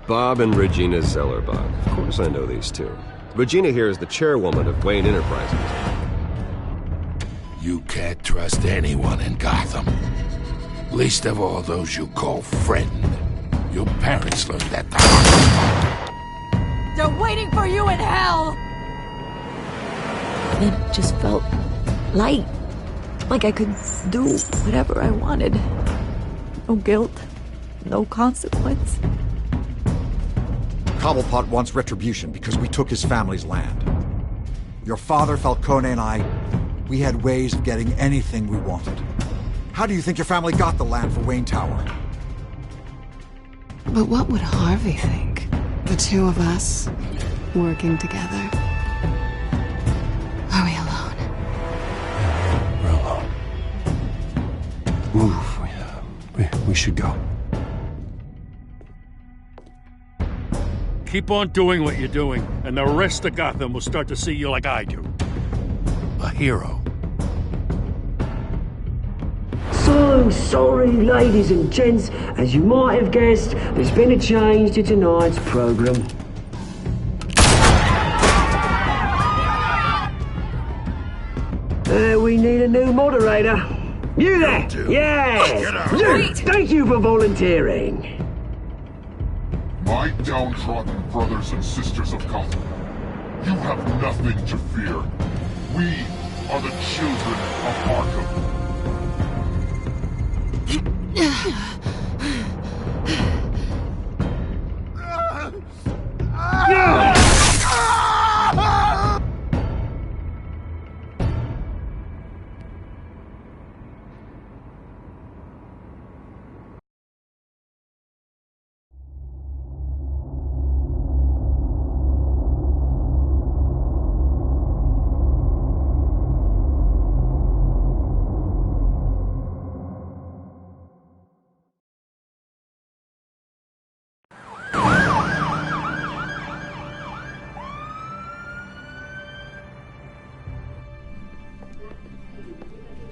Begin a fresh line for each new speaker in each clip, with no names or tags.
Bob and Regina Zellerbach. Of course I know these two. Regina here is the chairwoman of Wayne Enterprises.
You can't trust anyone in Gotham. Least of all those you call friend. Your parents learned that the hard way.
They're waiting for you in hell!
It just felt light. Like I could do whatever I wanted. No guilt. No consequence.
Cobblepot wants retribution because we took his family's land. Your father, Falcone, and I, we had ways of getting anything we wanted. How do you think your family got the land for Wayne Tower?
But what would Harvey think? The two of us, working together. Are we alone?
We're alone. We should go.
Keep on doing what you're doing, and the rest of Gotham will start to see you like I do. A hero.
So sorry, ladies and gents. As you might have guessed, there's been a change to tonight's program. We need a new moderator. You there? Yeah! You! Thank you for volunteering.
My downtrodden brothers and sisters of Gotham, you have nothing to fear. We are the children of Arkham.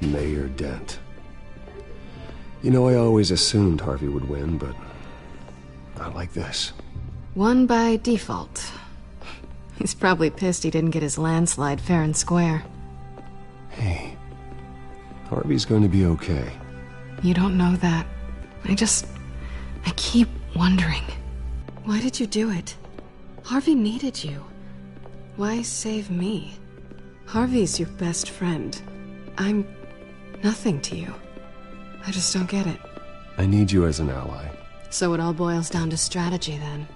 Mayor Dent. You know, I always assumed Harvey would win, but not like this.
Won by default. He's probably pissed he didn't get his landslide fair and square.
Hey, Harvey's going to be okay.
You don't know that. I keep wondering. Why did you do it? Harvey needed you. Why save me? Harvey's your best friend. I'm nothing to you. I just don't get it.
I need you as an ally.
So it all boils down to strategy, then.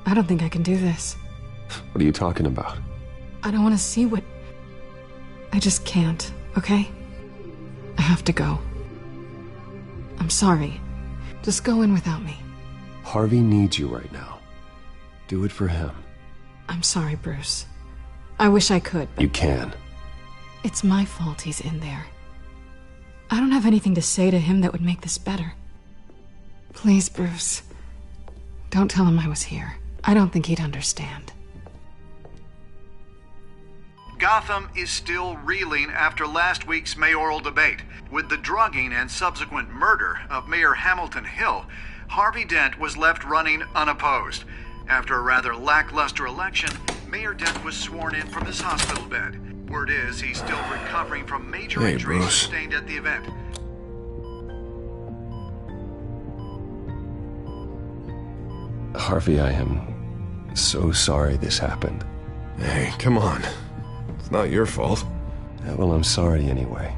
I don't think I can do this.
What are you talking about?
I don't want to see what... I just can't, okay? I have to go. I'm sorry. Just go in without me.
Harvey needs you right now. Do it for him.
I'm sorry, Bruce. I wish I could, but...
You can.
It's my fault he's in there. I don't have anything to say to him that would make this better. Please, Bruce. Don't tell him I was here. I don't think he'd understand.
Gotham is still reeling after last week's mayoral debate. With the drugging and subsequent murder of Mayor Hamilton Hill, Harvey Dent was left running unopposed. After a rather lackluster election, Mayor Dent was sworn in from his hospital bed. Word is he's still recovering from major injuries sustained at the event.
Harvey, I am so sorry this happened.
Hey, come on. It's not your fault.
Yeah, well, I'm sorry anyway.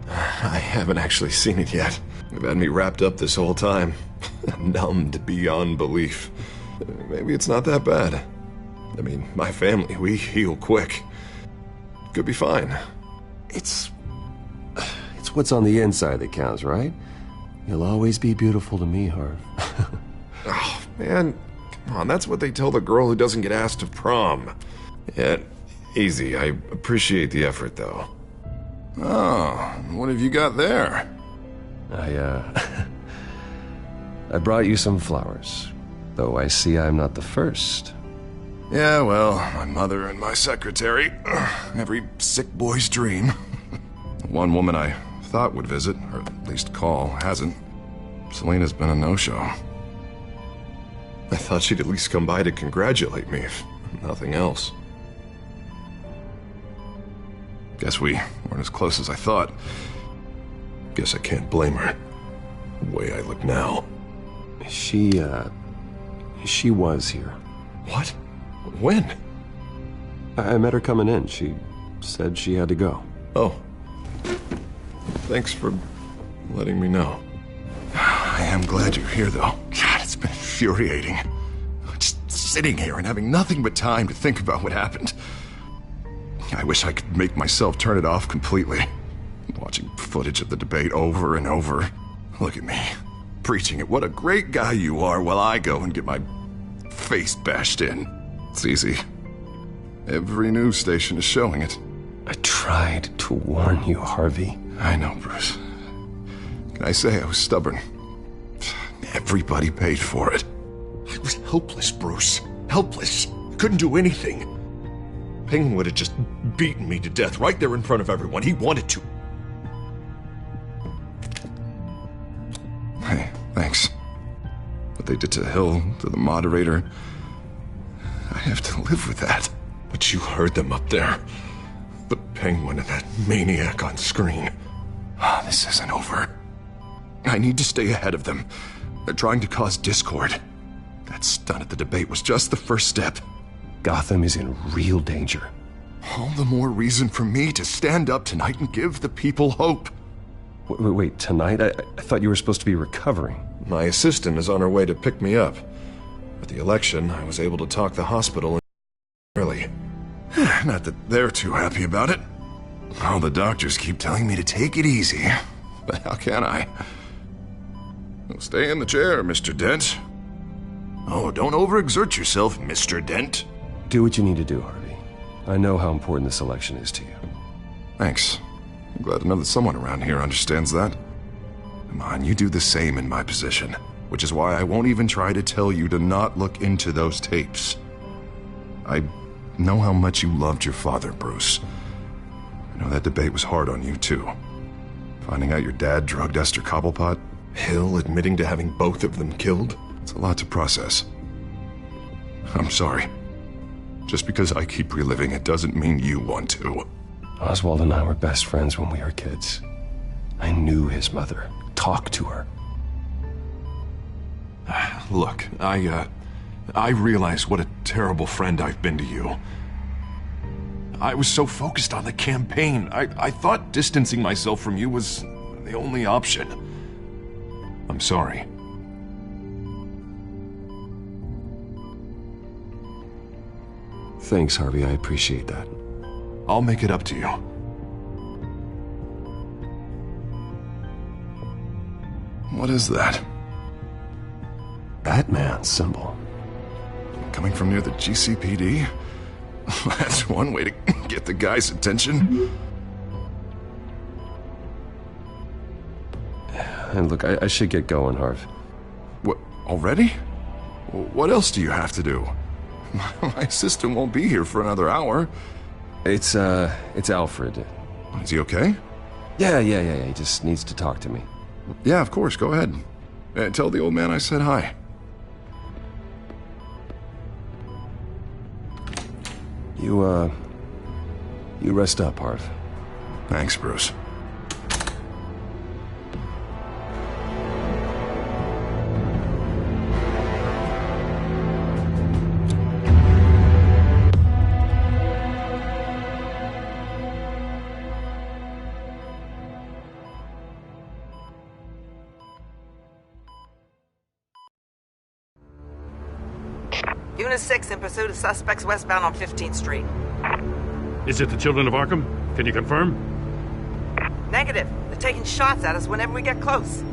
I haven't actually seen it yet. They've had me wrapped up this whole time. Numbed beyond belief. Maybe it's not that bad. I mean, my family, we heal quick. Could be fine.
It's what's on the inside that counts, right? You'll always be beautiful to me, Harv.
Oh, man. Come on, that's what they tell the girl who doesn't get asked to prom. Yeah, easy. I appreciate the effort, though.
Oh, what have you got there?
I brought you some flowers. Though I see I'm not the first.
Yeah, well, my mother and my secretary. Every sick boy's dream. One woman I thought would visit, or at least call, hasn't. Selena's been a no-show. I thought she'd at least come by to congratulate me, if nothing else. Guess we weren't as close as I thought. Guess I can't blame her. The way I look now.
She was here.
What? When?
I met her coming in. She said she had to go.
Oh. Thanks for letting me know. I am glad you're here, though. God, it's been infuriating. Just sitting here and having nothing but time to think about what happened. I wish I could make myself turn it off completely. Watching footage of the debate over and over. Look at me, preaching it. What a great guy you are, while I go and get my face bashed in. It's easy. Every news station is showing it.
I tried to warn you, Harvey.
I know, Bruce. Can I say I was stubborn? Everybody paid for it. I was helpless, Bruce. Helpless. Couldn't do anything. Penguin would have just beaten me to death right there in front of everyone. He wanted to. Hey, thanks. What they did to Hill, to the moderator, I have to live with that. But you heard them up there. The Penguin and that maniac on screen. This isn't over. I need to stay ahead of them. They're trying to cause discord. That stunt at the debate was just the first step.
Gotham is in real danger.
All the more reason for me to stand up tonight and give the people hope.
Wait, tonight? I thought you were supposed to be recovering.
My assistant is on her way to pick me up. With the election, I was able to talk the hospital early. Not that they're too happy about it. All the doctors keep telling me to take it easy. But how can I? Well, stay in the chair, Mr. Dent. Oh, don't overexert yourself, Mr. Dent.
Do what you need to do, Harvey. I know how important this election is to you.
Thanks. I'm glad to know that someone around here understands that. Come on, you do the same in my position. Which is why I won't even try to tell you to not look into those tapes. I know how much you loved your father, Bruce. I know that debate was hard on you, too. Finding out your dad drugged Esther Cobblepot, Hill admitting to having both of them killed, it's a lot to process. I'm sorry. Just because I keep reliving it doesn't mean you want to.
Oswald and I were best friends when we were kids. I knew his mother. Talked to her.
Look, I realize what a terrible friend I've been to you. I was so focused on the campaign. I thought distancing myself from you was the only option. I'm sorry.
Thanks, Harvey. I appreciate that.
I'll make it up to you. What is that?
Batman's symbol.
Coming from near the GCPD? That's one way to get the guy's attention.
And look, I should get going, Harv.
What, already? What else do you have to do? My assistant won't be here for another hour.
It's Alfred.
Is he okay?
Yeah. He just needs to talk to me.
Yeah, of course. Go ahead. Tell the old man I said hi.
You rest up, Harv.
Thanks, Bruce.
Unit 6 in pursuit of suspects westbound on 15th Street.
Is it the Children of Arkham? Can you confirm?
Negative. They're taking shots at us whenever we get close.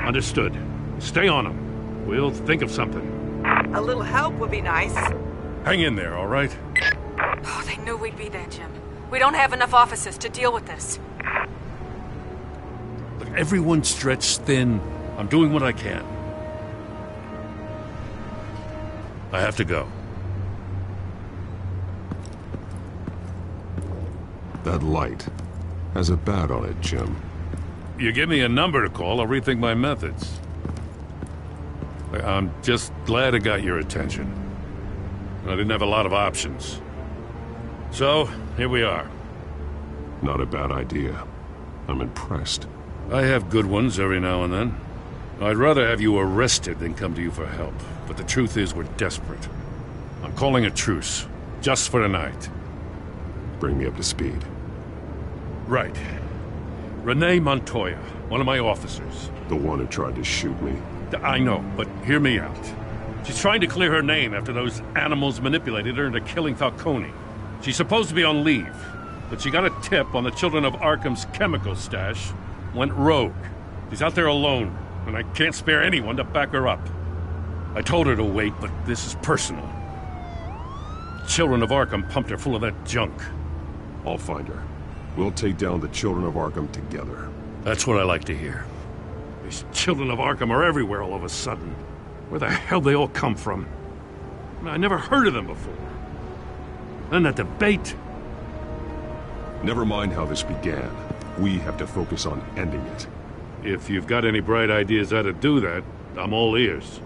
Understood. Stay on them. We'll think of something.
A little help would be nice.
Hang in there, all right?
Oh, they knew we'd be there, Jim. We don't have enough officers to deal with this.
Look, everyone's stretched thin. I'm doing what I can. I have to go.
That light has a bat on it, Jim.
You give me a number to call, I'll rethink my methods. I'm just glad it got your attention. I didn't have a lot of options. So, here we are.
Not a bad idea. I'm impressed.
I have good ones every now and then. I'd rather have you arrested than come to you for help. But the truth is, we're desperate. I'm calling a truce. Just for tonight.
Bring me up to speed.
Right. Renee Montoya, one of my officers.
The one who tried to shoot me.
I know, but hear me out. She's trying to clear her name after those animals manipulated her into killing Falcone. She's supposed to be on leave, but she got a tip on the Children of Arkham's chemical stash, went rogue. She's out there alone, and I can't spare anyone to back her up. I told her to wait, but this is personal. Children of Arkham pumped her full of that junk.
I'll find her. We'll take down the Children of Arkham together.
That's what I like to hear. These Children of Arkham are everywhere all of a sudden. Where the hell they all come from? I never heard of them before. Then that debate.
Never mind how this began. We have to focus on ending it.
If you've got any bright ideas how to do that, I'm all ears.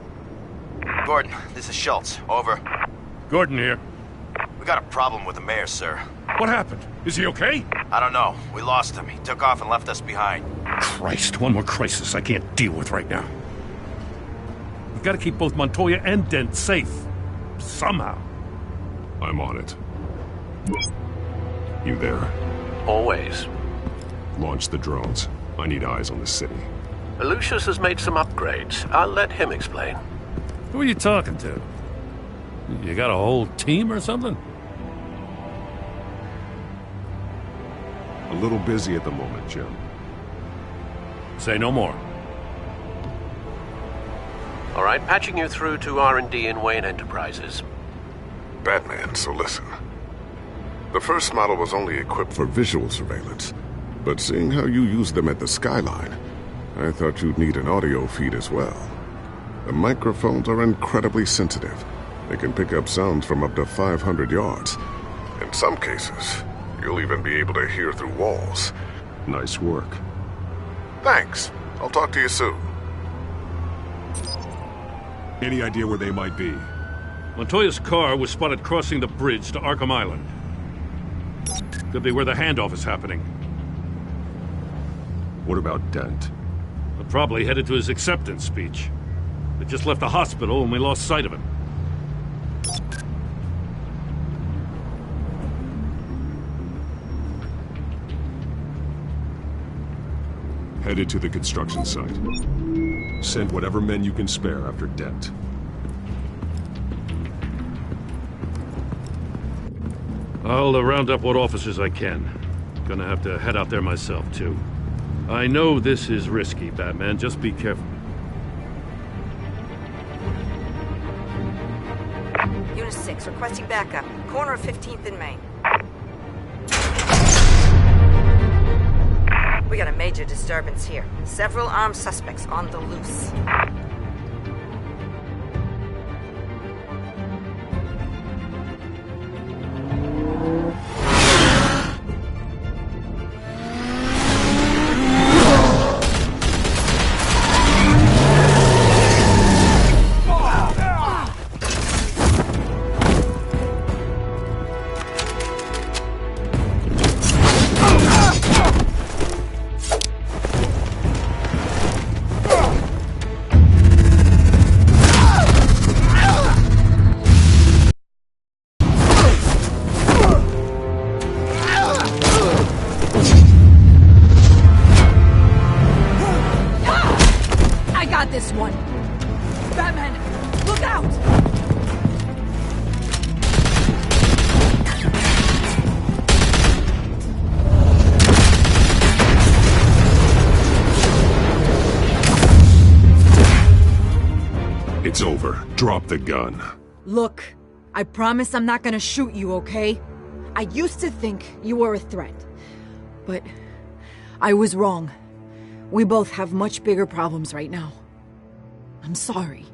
Gordon, this is Schultz. Over.
Gordon here.
We got a problem with the mayor, sir.
What happened? Is he okay?
I don't know. We lost him. He took off and left us behind.
Christ, one more crisis I can't deal with right now. We've got to keep both Montoya and Dent safe. Somehow.
I'm on it. You there?
Always.
Launch the drones. I need eyes on the city.
Lucius has made some upgrades. I'll let him explain.
Who are you talking to? You got a whole team or something?
A little busy at the moment, Jim.
Say no more.
All right, patching you through to R&D in Wayne Enterprises.
Batman, so listen. The first model was only equipped for visual surveillance, but seeing how you use them at the skyline, I thought you'd need an audio feed as well. The microphones are incredibly sensitive. They can pick up sounds from up to 500 yards. In some cases, you'll even be able to hear through walls.
Nice work.
Thanks. I'll talk to you soon.
Any idea where they might be?
Montoya's car was spotted crossing the bridge to Arkham Island. Could be where the handoff is happening.
What about Dent?
They're probably headed to his acceptance speech. They just left the hospital and we lost sight of him.
Headed to the construction site. Send whatever men you can spare after Dent.
I'll round up what officers I can. Gonna have to head out there myself, too. I know this is risky, Batman. Just be careful.
Unit 6, requesting backup. Corner of 15th and Main. We got a major disturbance here. Several armed suspects on the loose.
This one. Batman, look out!
It's over. Drop the gun.
Look, I promise I'm not gonna shoot you, okay? I used to think you were a threat, but I was wrong. We both have much bigger problems right now. I'm sorry.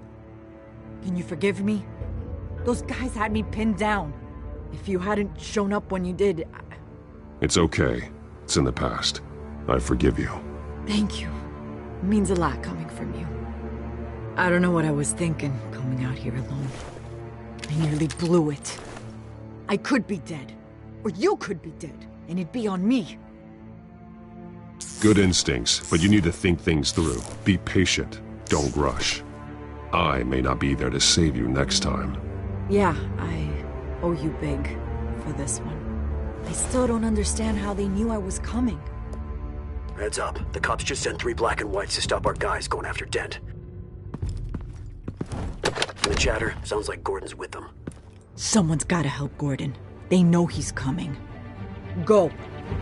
Can you forgive me? Those guys had me pinned down. If you hadn't shown up when you did,
It's okay. It's in the past. I forgive you.
Thank you. It means a lot coming from you. I don't know what I was thinking, coming out here alone. I nearly blew it. I could be dead. Or you could be dead, and it'd be on me.
Good instincts, but you need to think things through. Be patient. Don't rush. I may not be there to save you next time.
Yeah, I owe you big for this one. I still don't understand how they knew I was coming.
Heads up. The cops just sent 3 black and whites to stop our guys going after Dent. And the chatter sounds like Gordon's with them.
Someone's gotta help Gordon. They know he's coming. Go.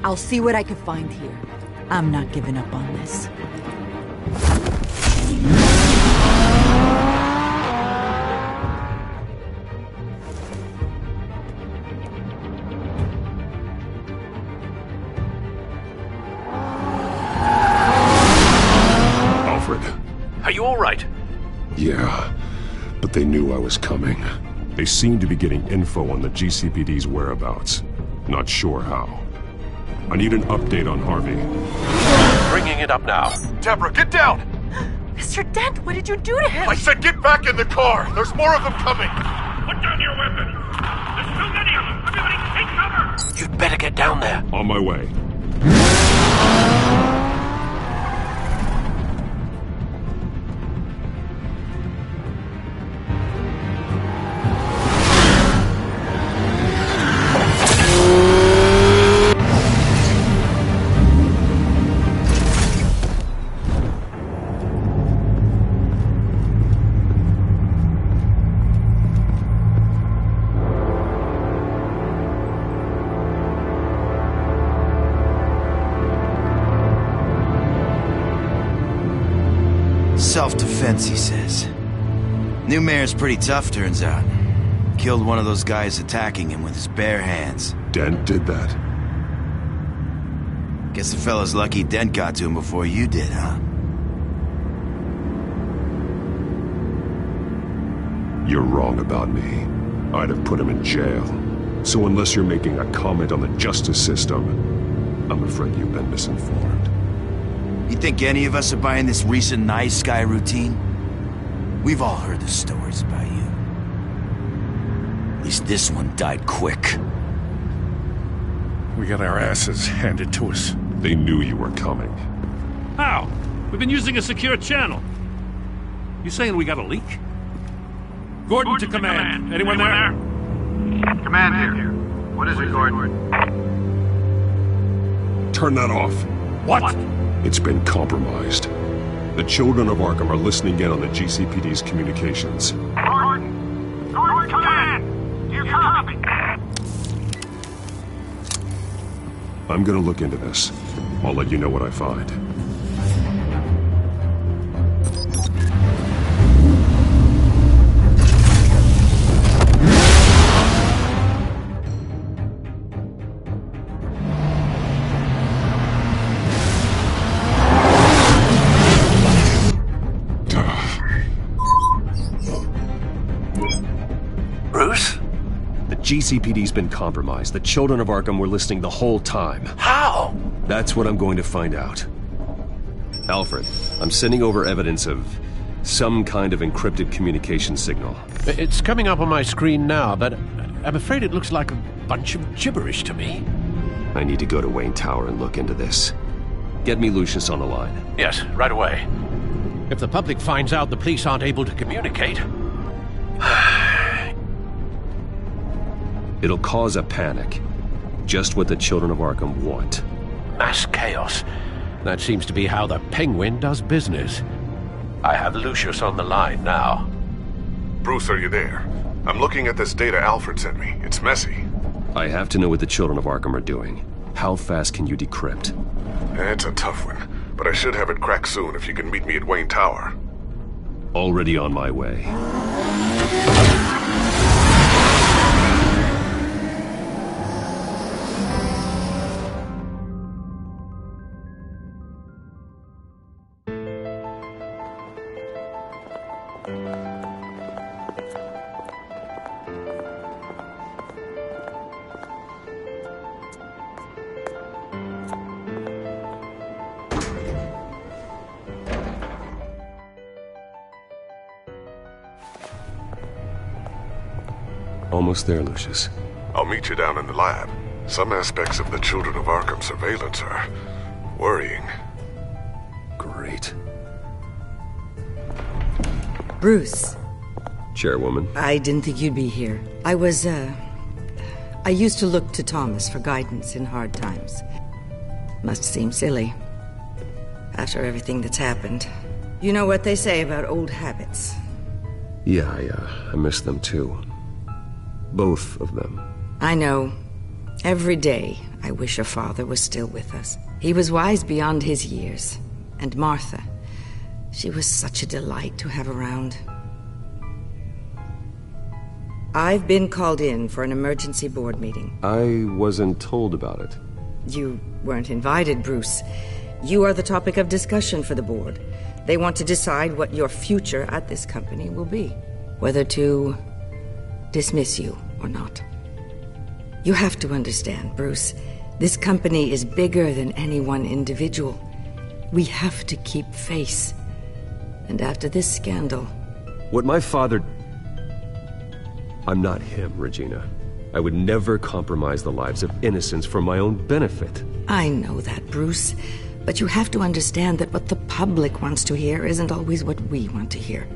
I'll see what I can find here. I'm not giving up on this.
Alfred.
Are you all right?
Yeah, but they knew I was coming. They seem to be getting info on the GCPD's whereabouts. Not sure how. I need an update on Harvey.
Bringing it up now.
Deborah, get down!
Mr. Dent, what did you do to him?
I said get back in the car! There's more of them coming!
Put down your weapon! There's too many of them! Everybody take cover!
You'd better get down there.
On my way.
Self-defense, he says. New mayor's pretty tough, turns out. Killed one of those guys attacking him with his bare hands.
Dent did that?
Guess the fella's lucky Dent got to him before you did, huh?
You're wrong about me. I'd have put him in jail. So unless you're making a comment on the justice system, I'm afraid you've been misinformed.
You think any of us are buying this recent Night Sky routine? We've all heard the stories about you. At least this one died quick.
We got our asses handed to us.
They knew you were coming.
How? We've been using a secure channel. You saying we got a leak? Gordon to command. Anyone there?
Command here. What is it, Gordon?
Turn that off.
What?
It's been compromised. The children of Arkham are listening in on the GCPD's communications.
Gordon! Gordon, command! You copy?
I'm gonna look into this. I'll let you know what I find. GCPD's been compromised. The children of Arkham were listening the whole time.
How?
That's what I'm going to find out. Alfred, I'm sending over evidence of some kind of encrypted communication signal.
It's coming up on my screen now, but I'm afraid it looks like a bunch of gibberish to me.
I need to go to Wayne Tower and look into this. Get me Lucius on the line.
Yes, right away. If the public finds out the police aren't able to communicate...
It'll cause a panic. Just what the children of Arkham want.
Mass chaos. That seems to be how the Penguin does business. I have Lucius on the line now.
Bruce, are you there? I'm looking at this data Alfred sent me. It's messy.
I have to know what the children of Arkham are doing. How fast can you decrypt?
It's a tough one, but I should have it cracked soon if you can meet me at Wayne Tower.
Already on my way.
almost there, Lucius.
I'll meet you down in the lab. Some aspects of the Children of Arkham surveillance are worrying.
Great.
Bruce.
Chairwoman.
I didn't think you'd be here. I used to look to Thomas for guidance in hard times. Must seem silly. After everything that's happened. You know what they say about old habits.
Yeah, I miss them too. Both of them.
I know. Every day, I wish your father was still with us. He was wise beyond his years. And Martha, she was such a delight to have around. I've been called in for an emergency board meeting.
I wasn't told about it.
You weren't invited, Bruce. You are the topic of discussion for the board. They want to decide what your future at this company will be. Whether to dismiss you or not. You have to understand, Bruce. This company is bigger than any one individual. We have to keep face. And after this scandal...
What my father... I'm not him, Regina. I would never compromise the lives of innocents for my own benefit.
I know that, Bruce. But you have to understand that what the public wants to hear isn't always what we want to hear.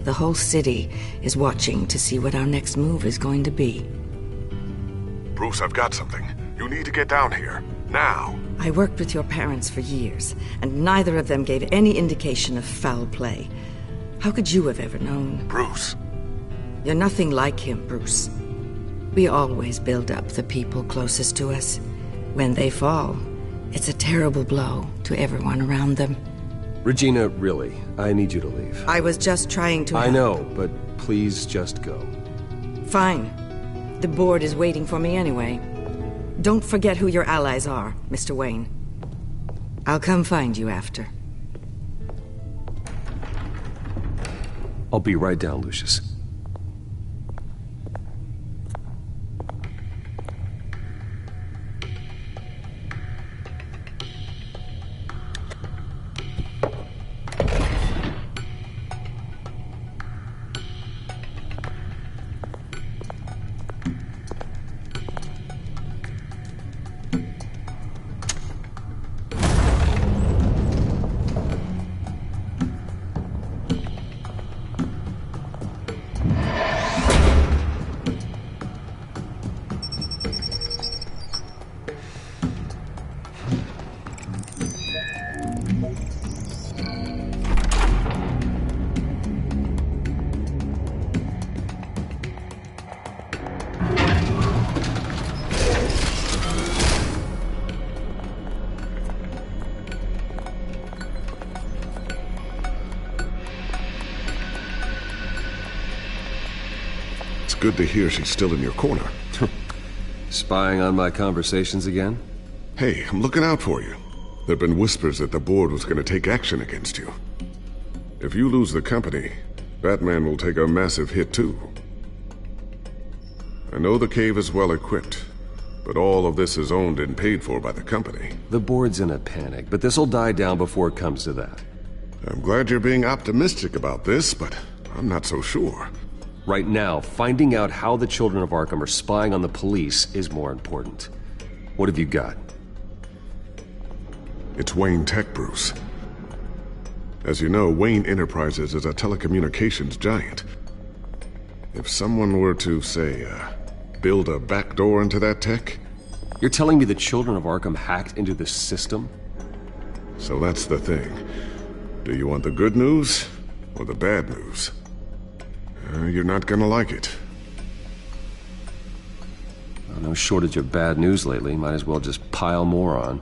The whole city is watching to see what our next move is going to be.
Bruce, I've got something. You need to get down here. Now.
I worked with your parents for years, and neither of them gave any indication of foul play. How could you have ever known?
Bruce.
You're nothing like him, Bruce. We always build up the people closest to us. When they fall, it's a terrible blow to everyone around them.
Regina, really, I need you to leave.
I was just trying to help.
I know, but please just go.
Fine. The board is waiting for me anyway. Don't forget who your allies are, Mr. Wayne. I'll come find you after.
I'll be right down, Lucius.
Good to hear she's still in your corner.
Spying on my conversations again?
Hey, I'm looking out for you. There've been whispers that the board was going to take action against you. If you lose the company, Batman will take a massive hit too. I know the cave is well equipped, but all of this is owned and paid for by the company.
The board's in a panic, but this'll die down before it comes to that.
I'm glad you're being optimistic about this, but I'm not so sure.
Right now, finding out how the Children of Arkham are spying on the police is more important. What have you got?
It's Wayne Tech, Bruce. As you know, Wayne Enterprises is a telecommunications giant. If someone were to, say, build a backdoor into that tech...
You're telling me the Children of Arkham hacked into the system?
So that's the thing. Do you want the good news or the bad news? You're not gonna like it.
No shortage of bad news lately. Might as well just pile more on.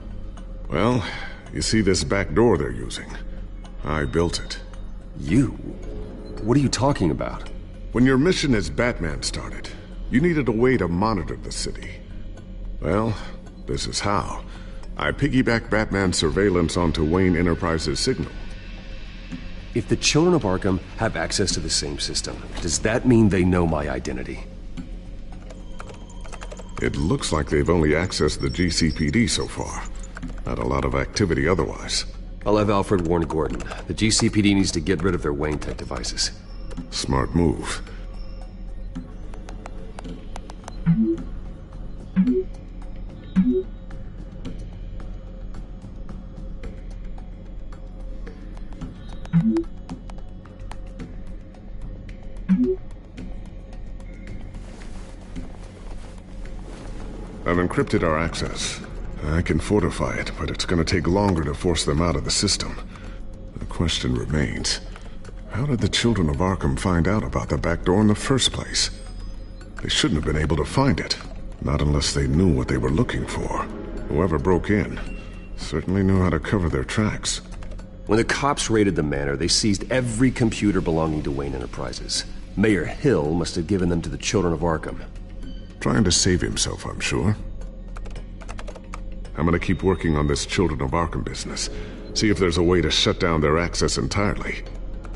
Well, you see this back door they're using? I built it.
You? What are you talking about?
When your mission as Batman started, you needed a way to monitor the city. Well, this is how. I piggybacked Batman's surveillance onto Wayne Enterprises' signal.
If the Children of Arkham have access to the same system, does that mean they know my identity?
It looks like they've only accessed the GCPD so far. Not a lot of activity otherwise.
I'll have Alfred warn Gordon. The GCPD needs to get rid of their Wayne Tech devices.
Smart move. encrypted our access. I can fortify it, but it's gonna take longer to force them out of the system. The question remains, how did the Children of Arkham find out about the back door in the first place? They shouldn't have been able to find it, not unless they knew what they were looking for. Whoever broke in certainly knew how to cover their tracks.
When the cops raided the manor, they seized every computer belonging to Wayne Enterprises. Mayor Hill must have given them to the Children of Arkham.
Trying to save himself, I'm sure. I'm gonna keep working on this Children of Arkham business. See if there's a way to shut down their access entirely.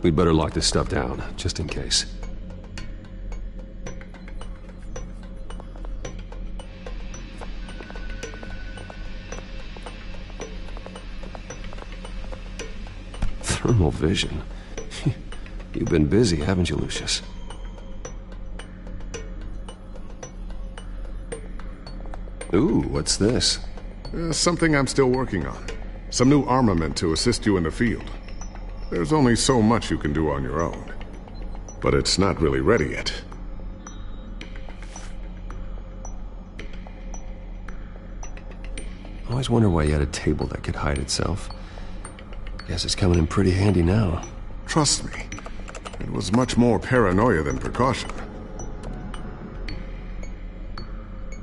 We'd better lock this stuff down, just in case. Thermal vision. You've been busy, haven't you, Lucius? Ooh, what's this?
Something I'm still working on. Some new armament to assist you in the field. There's only so much you can do on your own. But it's not really ready yet.
I always wonder why you had a table that could hide itself. Guess it's coming in pretty handy now.
Trust me, it was much more paranoia than precaution.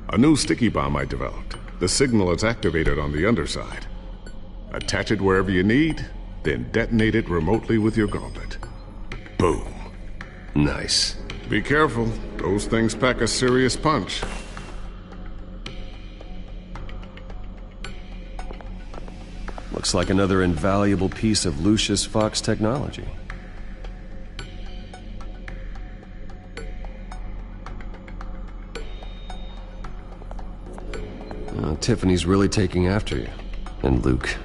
A new sticky bomb I developed. The signal is activated on the underside. Attach it wherever you need, then detonate it remotely with your gauntlet. Boom.
Nice.
Be careful. Those things pack a serious punch.
Looks like another invaluable piece of Lucius Fox technology. Tiffany's really taking after you. And Luke,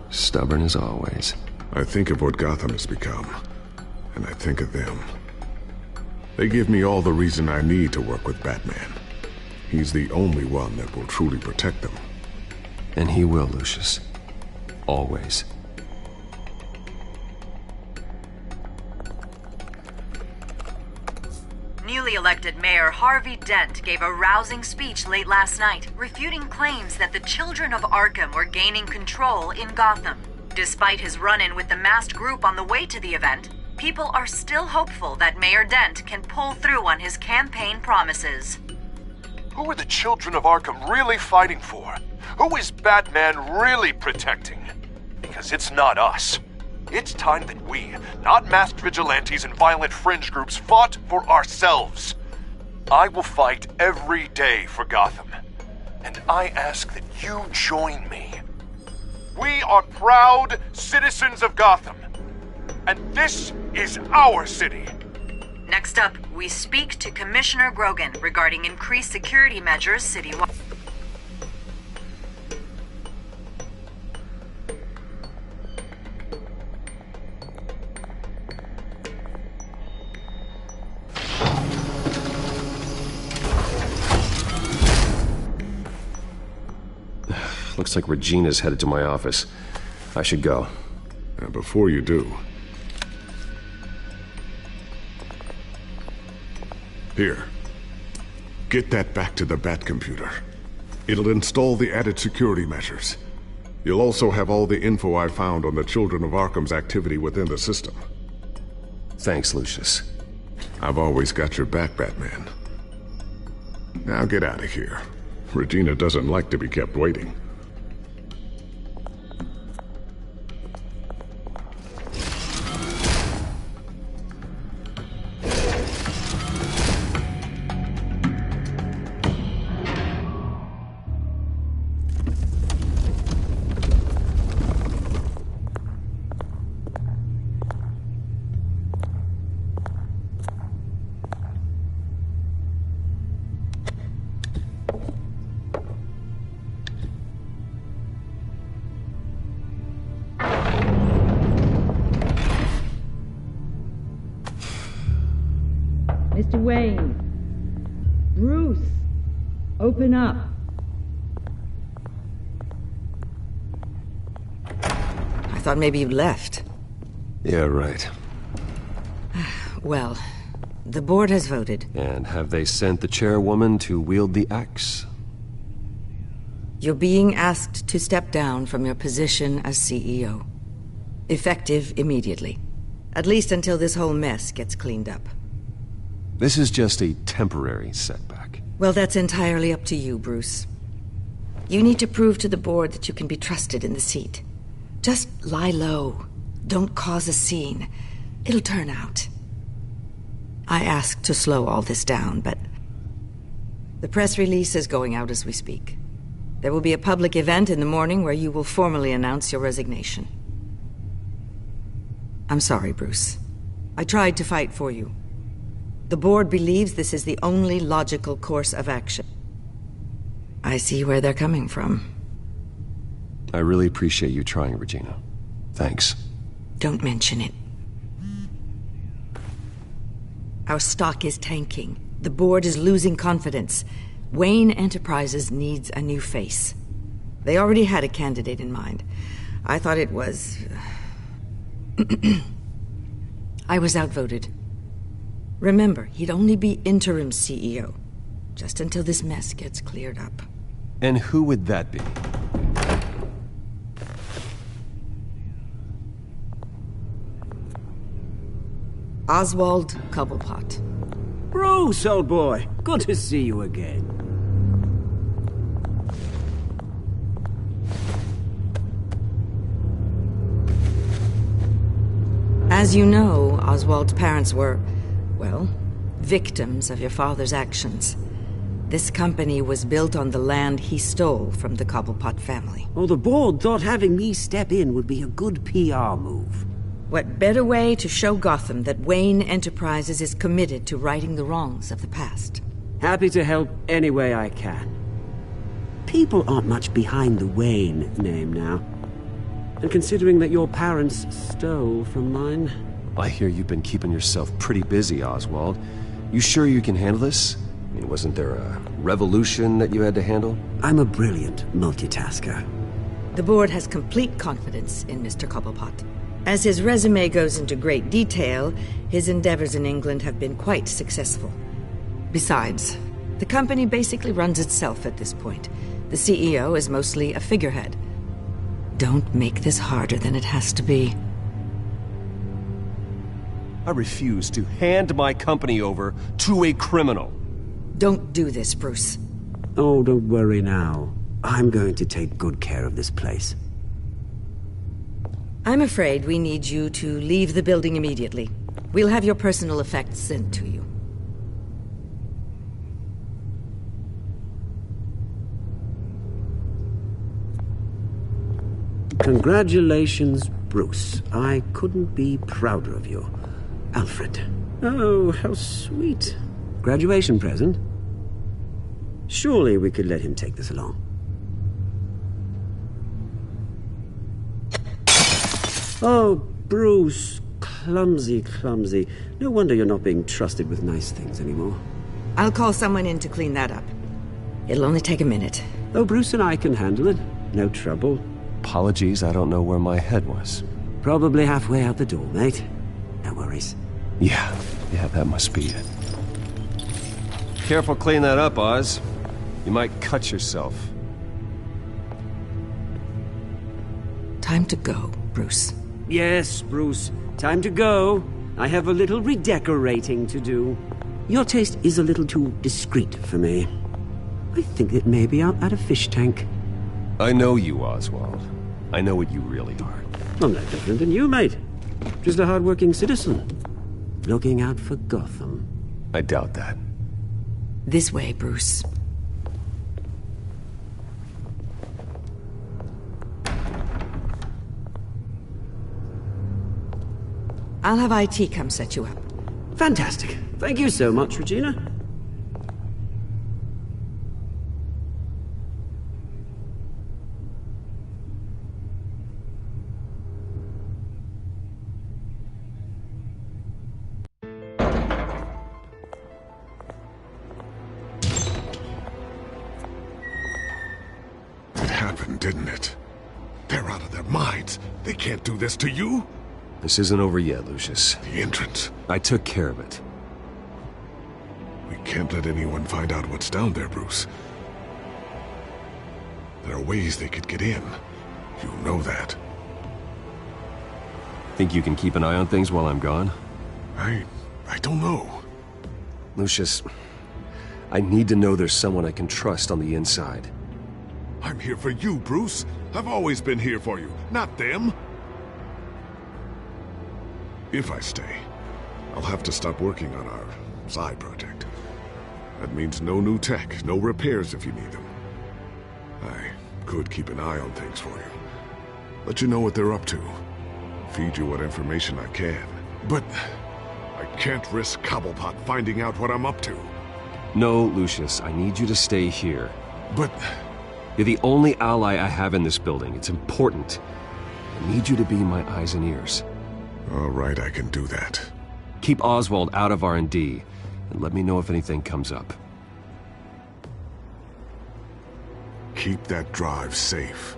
stubborn as always.
I think of what Gotham has become, and I think of them. They give me all the reason I need to work with Batman. He's the only one that will truly protect them.
And he will, Lucius. Always.
Newly elected Mayor Harvey Dent gave a rousing speech late last night, refuting claims that the Children of Arkham were gaining control in Gotham. Despite his run-in with the masked group on the way to the event, people are still hopeful that Mayor Dent can pull through on his campaign promises.
Who are the Children of Arkham really fighting for? Who is Batman really protecting? Because it's not us. It's time that we, not masked vigilantes and violent fringe groups, fought for ourselves. I will fight every day for Gotham. And I ask that you join me. We are proud citizens of Gotham. And this is our city.
Next up, we speak to Commissioner Grogan regarding increased security measures citywide.
Looks like Regina's headed to my office. I should go.
And before you do... Here. Get that back to the Bat computer. It'll install the added security measures. You'll also have all the info I found on the Children of Arkham's activity within the system.
Thanks, Lucius.
I've always got your back, Batman. Now get out of here. Regina doesn't like to be kept waiting.
Mr. Wayne. Bruce. Open up.
I thought maybe you left.
Yeah, right.
Well, the board has voted.
And have they sent the chairwoman to wield the axe?
You're being asked to step down from your position as CEO. Effective immediately. At least until this whole mess gets cleaned up.
This is just a temporary setback.
Well, that's entirely up to you, Bruce. You need to prove to the board that you can be trusted in the seat. Just lie low. Don't cause a scene. It'll turn out. I asked to slow all this down, but the press release is going out as we speak. There will be a public event in the morning where you will formally announce your resignation. I'm sorry, Bruce. I tried to fight for you. The board believes this is the only logical course of action. I see where they're coming from.
I really appreciate you trying, Regina. Thanks.
Don't mention it. Our stock is tanking. The board is losing confidence. Wayne Enterprises needs a new face. They already had a candidate in mind. I thought it was... I was outvoted. Remember, he'd only be interim CEO, just until this mess gets cleared up.
And who would that be?
Oswald Cobblepot.
Bruce, old boy. Good to see you again.
As you know, Oswald's parents were, well, victims of your father's actions. This company was built on the land he stole from the Cobblepot family.
Oh, the board thought having me step in would be a good PR move.
What better way to show Gotham that Wayne Enterprises is committed to righting the wrongs of the past?
Happy to help any way I can. People aren't much behind the Wayne name now. And considering that your parents stole from mine...
I hear you've been keeping yourself pretty busy, Oswald. You sure you can handle this? I mean, wasn't there a revolution that you had to handle?
I'm a brilliant multitasker.
The board has complete confidence in Mr. Cobblepot. As his resume goes into great detail, his endeavors in England have been quite successful. Besides, the company basically runs itself at this point. The CEO is mostly a figurehead. Don't make this harder than it has to be.
I refuse to hand my company over to a criminal.
Don't do this, Bruce.
Oh, don't worry now. I'm going to take good care of this place.
I'm afraid we need you to leave the building immediately. We'll have your personal effects sent to you.
Congratulations, Bruce. I couldn't be prouder of you. Alfred. Oh, how sweet. Graduation present? Surely we could let him take this along. Oh, Bruce. Clumsy, clumsy. No wonder you're not being trusted with nice things anymore.
I'll call someone in to clean that up. It'll only take a minute.
Oh, Bruce and I can handle it. No trouble.
Apologies, I don't know where my head was.
Probably halfway out the door, mate. No worries.
Yeah, that must be it. Careful cleaning that up, Oz. You might cut yourself.
Time to go, Bruce.
Yes, Bruce. Time to go. I have a little redecorating to do. Your taste is a little too discreet for me. I think it may be out at a fish tank.
I know you, Oswald. I know what you really are.
I'm no different than you, mate. Just a hard-working citizen. Looking out for Gotham.
I doubt that.
This way, Bruce. I'll have IT come set you up.
Fantastic. Thank you so much, Regina.
It happened, didn't it? They're out of their minds. They can't do this to you.
This isn't over yet, Lucius.
The entrance.
I took care of it.
We can't let anyone find out what's down there, Bruce. There are ways they could get in. You know that.
Think you can keep an eye on things while I'm gone?
I don't know.
Lucius, I need to know there's someone I can trust on the inside.
I'm here for you, Bruce. I've always been here for you, not them. If I stay, I'll have to stop working on our side project. That means no new tech, no repairs if you need them. I could keep an eye on things for you. Let you know what they're up to. Feed you what information I can. But I can't risk Cobblepot finding out what I'm up to.
No, Lucius, I need you to stay here.
But...
You're the only ally I have in this building. It's important. I need you to be my eyes and ears.
All right, I can do that.
Keep Oswald out of R&D, and let me know if anything comes up.
Keep that drive safe.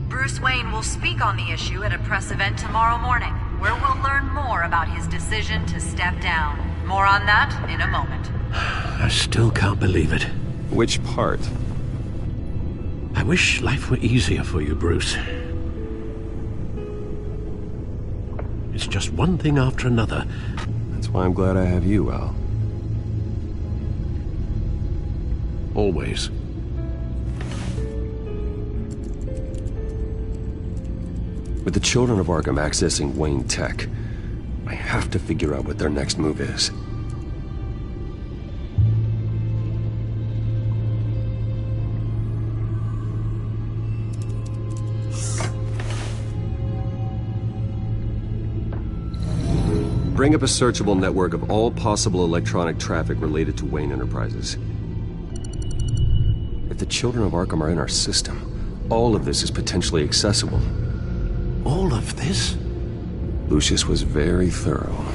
Bruce Wayne will speak on the issue at a press event tomorrow morning, where we'll learn more about his decision to step down. More on that in a moment.
I still can't believe it.
Which part?
I wish life were easier for you, Bruce. It's just one thing after another.
That's why I'm glad I have you, Al.
Always.
With the children of Arkham accessing Wayne Tech, I have to figure out what their next move is. Bring up a searchable network of all possible electronic traffic related to Wayne Enterprises. If the children of Arkham are in our system, all of this is potentially accessible.
All of this?
Lucius was very thorough.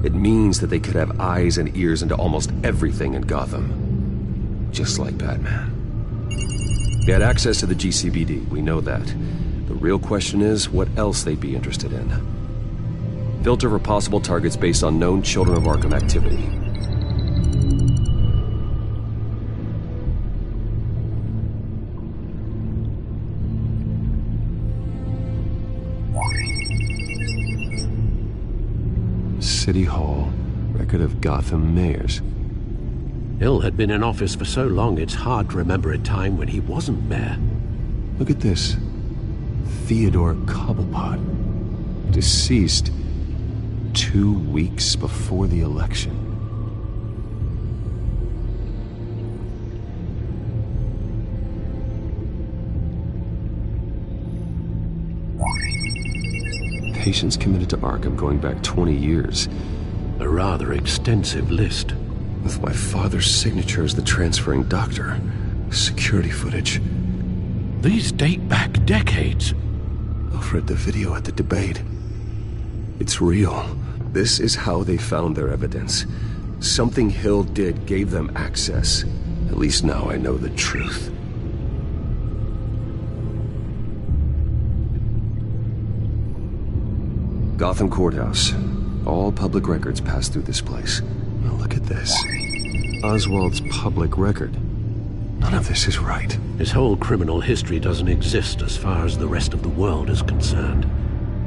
It means that they could have eyes and ears into almost everything in Gotham. Just like Batman. They had access to the GCPD, we know that. The real question is what else they'd be interested in. Filter for possible targets based on known Children of Arkham activity. City Hall, record of Gotham mayors.
Hill had been in office for so long, it's hard to remember a time when he wasn't mayor.
Look at this. Theodore Cobblepot. Deceased 2 weeks before the election. Patients committed to Arkham going back 20 years.
A rather extensive list.
With my father's signature as the transferring doctor. Security footage.
These date back decades.
Alfred, the video at the debate. It's real. This is how they found their evidence. Something Hill did gave them access. At least now I know the truth. Gotham Courthouse. All public records pass through this place. Now look at this. Oswald's public record. None of this is right.
His whole criminal history doesn't exist as far as the rest of the world is concerned.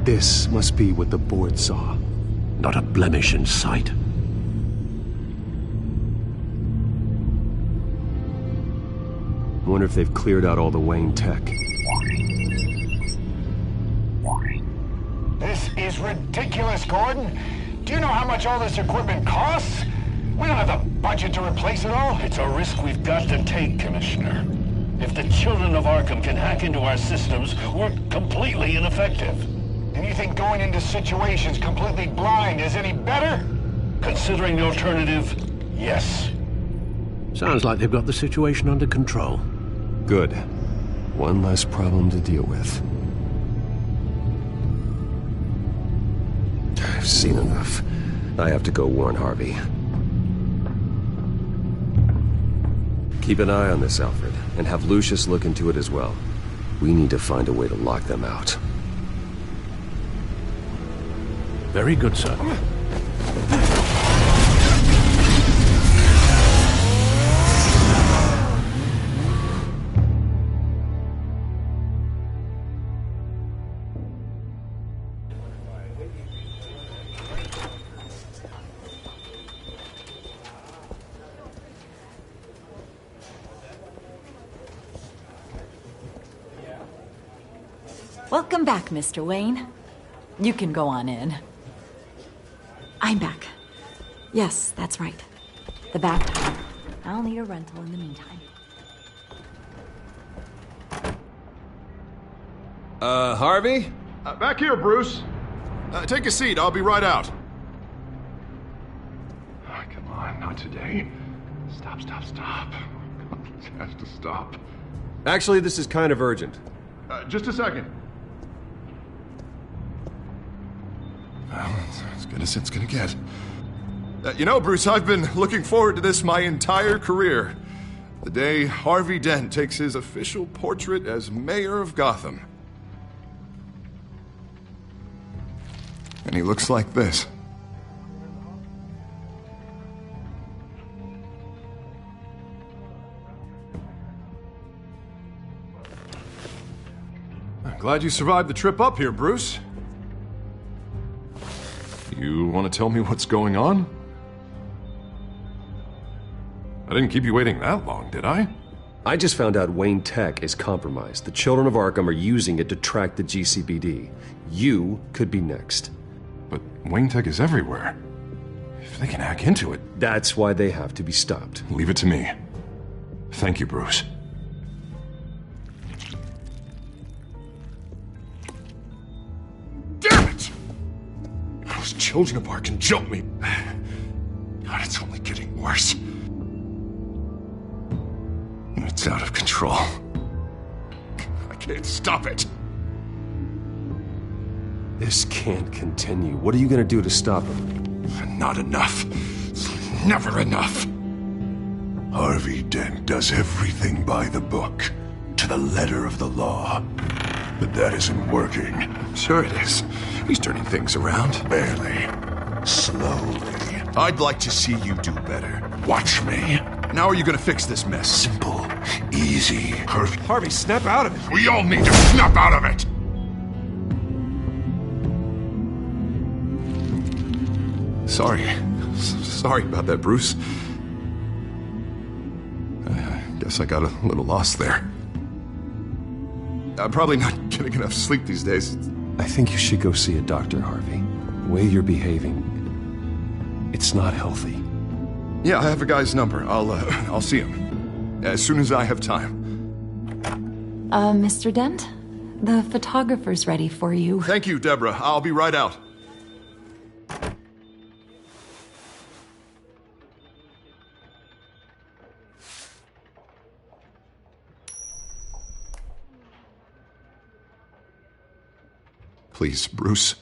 This must be what the board saw.
Not a blemish in sight.
I wonder if they've cleared out all the Wayne tech.
This is ridiculous, Gordon. Do you know how much all this equipment costs? We don't have the budget to replace it all.
It's a risk we've got to take, Commissioner. If the children of Arkham can hack into our systems, we're completely ineffective.
And you think going into situations completely blind is any better?
Considering the alternative, yes.
Sounds like they've got the situation under control.
Good. One less problem to deal with. I've seen enough. I have to go warn Harvey. Keep an eye on this, Alfred, and have Lucius look into it as well. We need to find a way to lock them out.
Very good, sir.
Welcome back, Mr. Wayne. You can go on in. I'm back. Yes, that's right. The bathtub. I'll need a rental in the meantime.
Harvey?
Back here, Bruce. Take a seat. I'll be right out. Oh, come on, not today. Stop. This has to stop.
Actually, this is kind of urgent.
Just a second. Well, it's as good as it's gonna get. You know, Bruce, I've been looking forward to this my entire career. The day Harvey Dent takes his official portrait as mayor of Gotham. And he looks like this. I'm glad you survived the trip up here, Bruce. You want to tell me what's going on? I didn't keep you waiting that long, did I?
I just found out Wayne Tech is compromised. The children of Arkham are using it to track the GCPD. You could be next.
But Wayne Tech is everywhere. If they can hack into it...
That's why they have to be stopped.
Leave it to me. Thank you, Bruce. Damn it! Those children of Arkham jumped me. God, it's only getting worse. It's out of control. I can't stop it.
This can't continue. What are you gonna do to stop him?
Not enough. Never enough.
Harvey Dent does everything by the book, to the letter of the law. But that isn't working.
Sure it is. He's turning things around.
Barely. Slowly.
I'd like to see you do better.
Watch me.
Now are you gonna fix this mess?
Simple. Easy.
Harvey, snap out of it.
We all need to snap out of it!
Sorry about that, Bruce. I guess I got a little lost there. I'm probably not getting enough sleep these days.
I think you should go see a doctor, Harvey. The way you're behaving, it's not healthy.
Yeah, I have a guy's number. I'll see him as soon as I have time.
Mr. Dent? The photographer's ready for you.
Thank you, Deborah. I'll be right out. Please, Bruce.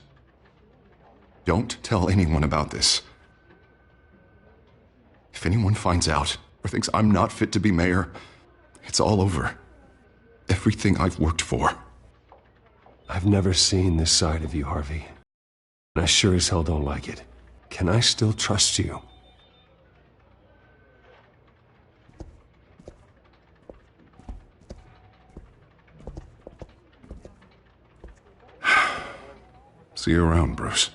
Don't tell anyone about this. If anyone finds out or thinks I'm not fit to be mayor, it's all over. Everything I've worked for.
I've never seen this side of you, Harvey. And I sure as hell don't like it. Can I still trust you?
See you around, Bruce.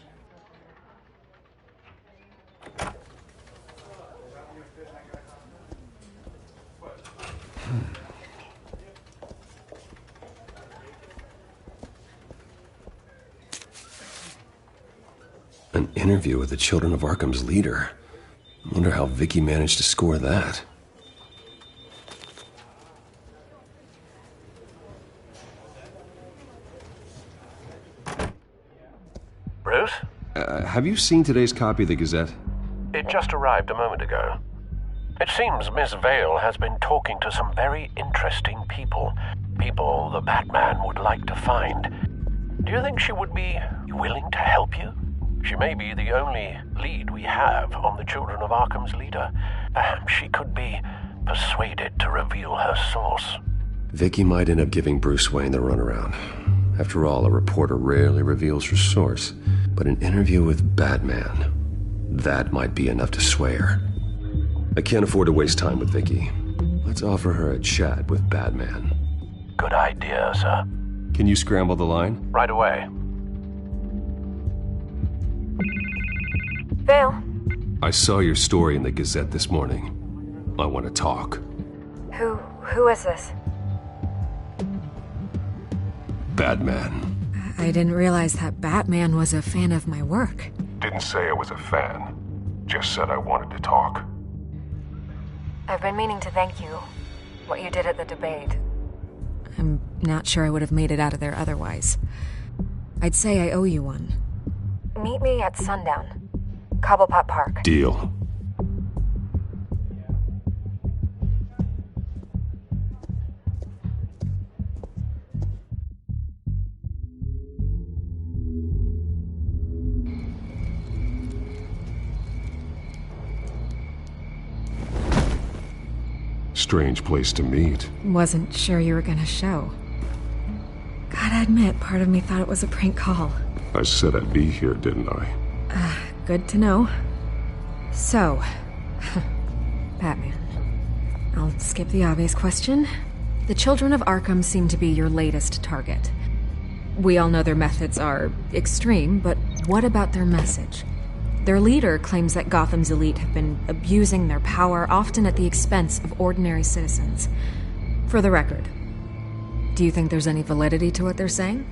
An interview with the Children of Arkham's leader. I wonder how Vicky managed to score that.
Bruce?
Have you seen today's copy of the Gazette?
It just arrived a moment ago. It seems Miss Vale has been talking to some very interesting people. People the Batman would like to find. Do you think she would be willing to help you? She may be the only lead we have on the Children of Arkham's leader. Perhaps she could be persuaded to reveal her source.
Vicky might end up giving Bruce Wayne the runaround. After all, a reporter rarely reveals her source. But an interview with Batman, that might be enough to sway her. I can't afford to waste time with Vicky. Let's offer her a chat with Batman.
Good idea, sir.
Can you scramble the line?
Right away.
Vale.
I saw your story in the Gazette this morning. I want to talk.
Who is this?
Batman.
I didn't realize that Batman was a fan of my work.
Didn't say I was a fan. Just said I wanted to talk.
I've been meaning to thank you. What you did at the debate.
I'm not sure I would have made it out of there otherwise. I'd say I owe you one.
Meet me at sundown. Cobblepot Park.
Deal.
Strange place to meet.
Wasn't sure you were gonna show. Gotta admit, part of me thought it was a prank call.
I said I'd be here, didn't I?
Good to know. So, Batman. I'll skip the obvious question. The Children of Arkham seem to be your latest target. We all know their methods are extreme, but what about their message? Their leader claims that Gotham's elite have been abusing their power, often at the expense of ordinary citizens. For the record, do you think there's any validity to what they're saying?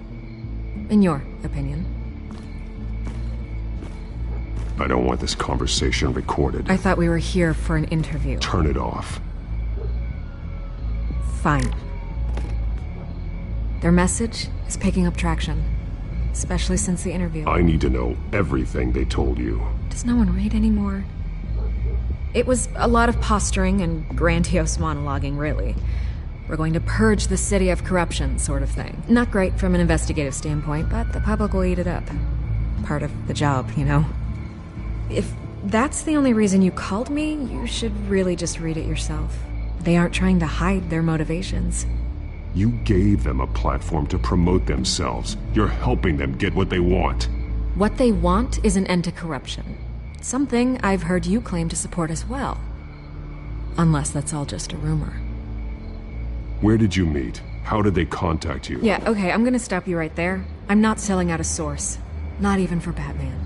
In your opinion?
I don't want this conversation recorded.
I thought we were here for an interview.
Turn it off.
Fine. Their message is picking up traction, especially since the interview.
I need to know everything they told you.
Does no one read anymore? It was a lot of posturing and grandiose monologuing, really. We're going to purge the city of corruption, sort of thing. Not great from an investigative standpoint, but the public will eat it up. Part of the job, you know? If that's the only reason you called me, you should really just read it yourself. They aren't trying to hide their motivations.
You gave them a platform to promote themselves. You're helping them get what they want.
What they want is an end to corruption. Something I've heard you claim to support as well. Unless that's all just a rumor.
Where did you meet? How did they contact you?
Yeah, okay, I'm gonna stop you right there. I'm not selling out a source. Not even for Batman.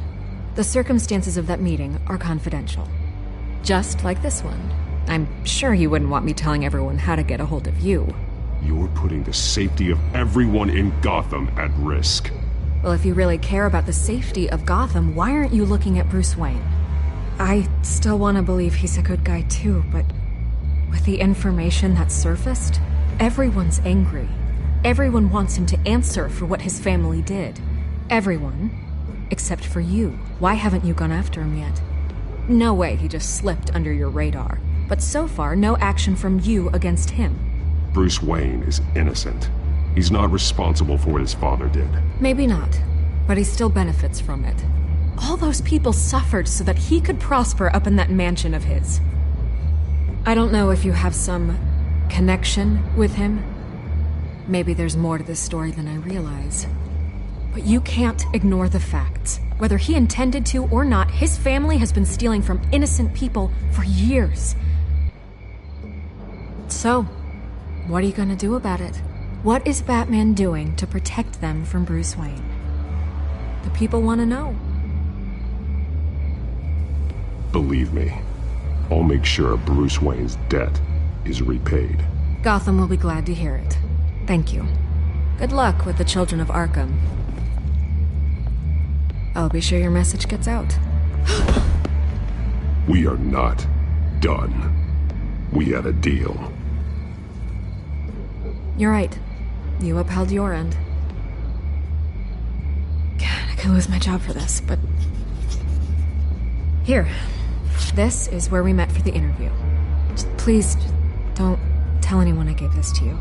The circumstances of that meeting are confidential. Just like this one. I'm sure you wouldn't want me telling everyone how to get a hold of you.
You're putting the safety of everyone in Gotham at risk.
Well, if you really care about the safety of Gotham, why aren't you looking at Bruce Wayne? I still want to believe he's a good guy too, but with the information that surfaced, everyone's angry. Everyone wants him to answer for what his family did. Everyone, except for you. Why haven't you gone after him yet? No way he just slipped under your radar. But so far, no action from you against him.
Bruce Wayne is innocent. He's not responsible for what his father did.
Maybe not, but he still benefits from it. All those people suffered so that he could prosper up in that mansion of his. I don't know if you have some connection with him. Maybe there's more to this story than I realize. But you can't ignore the facts. Whether he intended to or not, his family has been stealing from innocent people for years. So, what are you gonna do about it? What is Batman doing to protect them from Bruce Wayne? The people want to know.
Believe me, I'll make sure Bruce Wayne's debt is repaid.
Gotham will be glad to hear it. Thank you. Good luck with the Children of Arkham. I'll be sure your message gets out.
We are not done. We had a deal.
You're right. You upheld your end. God, I could lose my job for this, but... Here. This is where we met for the interview. Please, don't tell anyone I gave this to you.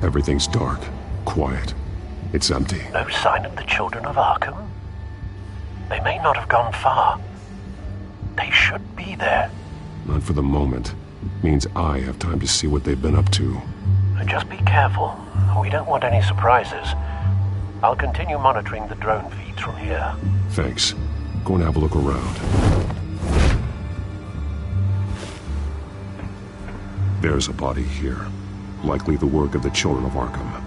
Everything's dark, quiet. It's empty.
No sign of the children of Arkham? They may not have gone far. They should be there.
Not for the moment. Means I have time to see what they've been up to.
Just be careful. We don't want any surprises. I'll continue monitoring the drone feeds from here.
Thanks. Go and have a look around. There's a body here. Likely the work of the children of Arkham.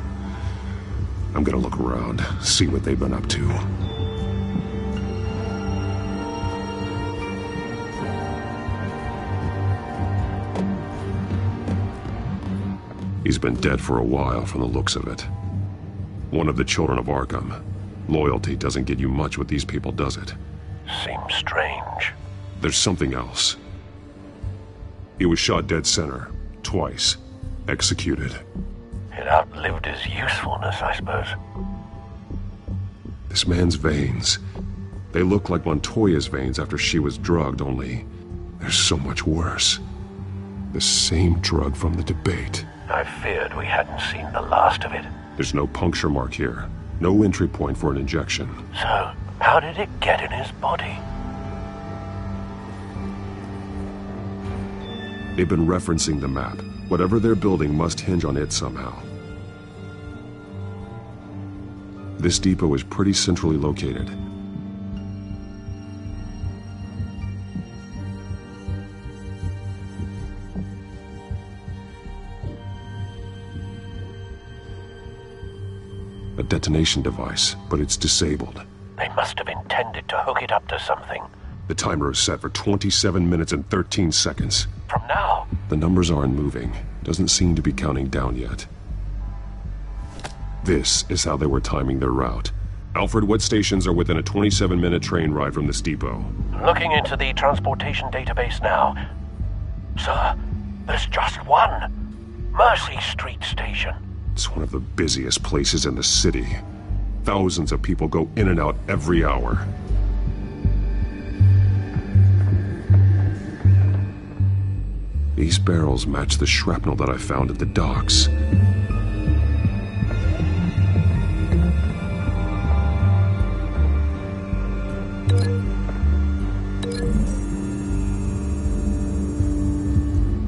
I'm gonna look around, see what they've been up to. He's been dead for a while from the looks of it. One of the children of Arkham. Loyalty doesn't get you much with these people, does it?
Seems strange.
There's something else. He was shot dead center, twice, executed.
It outlived his usefulness, I suppose.
This man's veins. They look like Montoya's veins after she was drugged, only they're so much worse. The same drug from the debate.
I feared we hadn't seen the last of it.
There's no puncture mark here. No entry point for an injection.
So, how did it get in his body?
They've been referencing the map. Whatever they're building must hinge on it somehow. This depot is pretty centrally located. A detonation device, but it's disabled.
They must have intended to hook it up to something.
The timer is set for 27 minutes and 13 seconds.
From now?
The numbers aren't moving. Doesn't seem to be counting down yet. This is how they were timing their route. Alfred, what stations are within a 27-minute train ride from this depot?
Looking into the transportation database now. Sir, there's just one. Mercy Street Station.
It's one of the busiest places in the city. Thousands of people go in and out every hour. These barrels match the shrapnel that I found at the docks.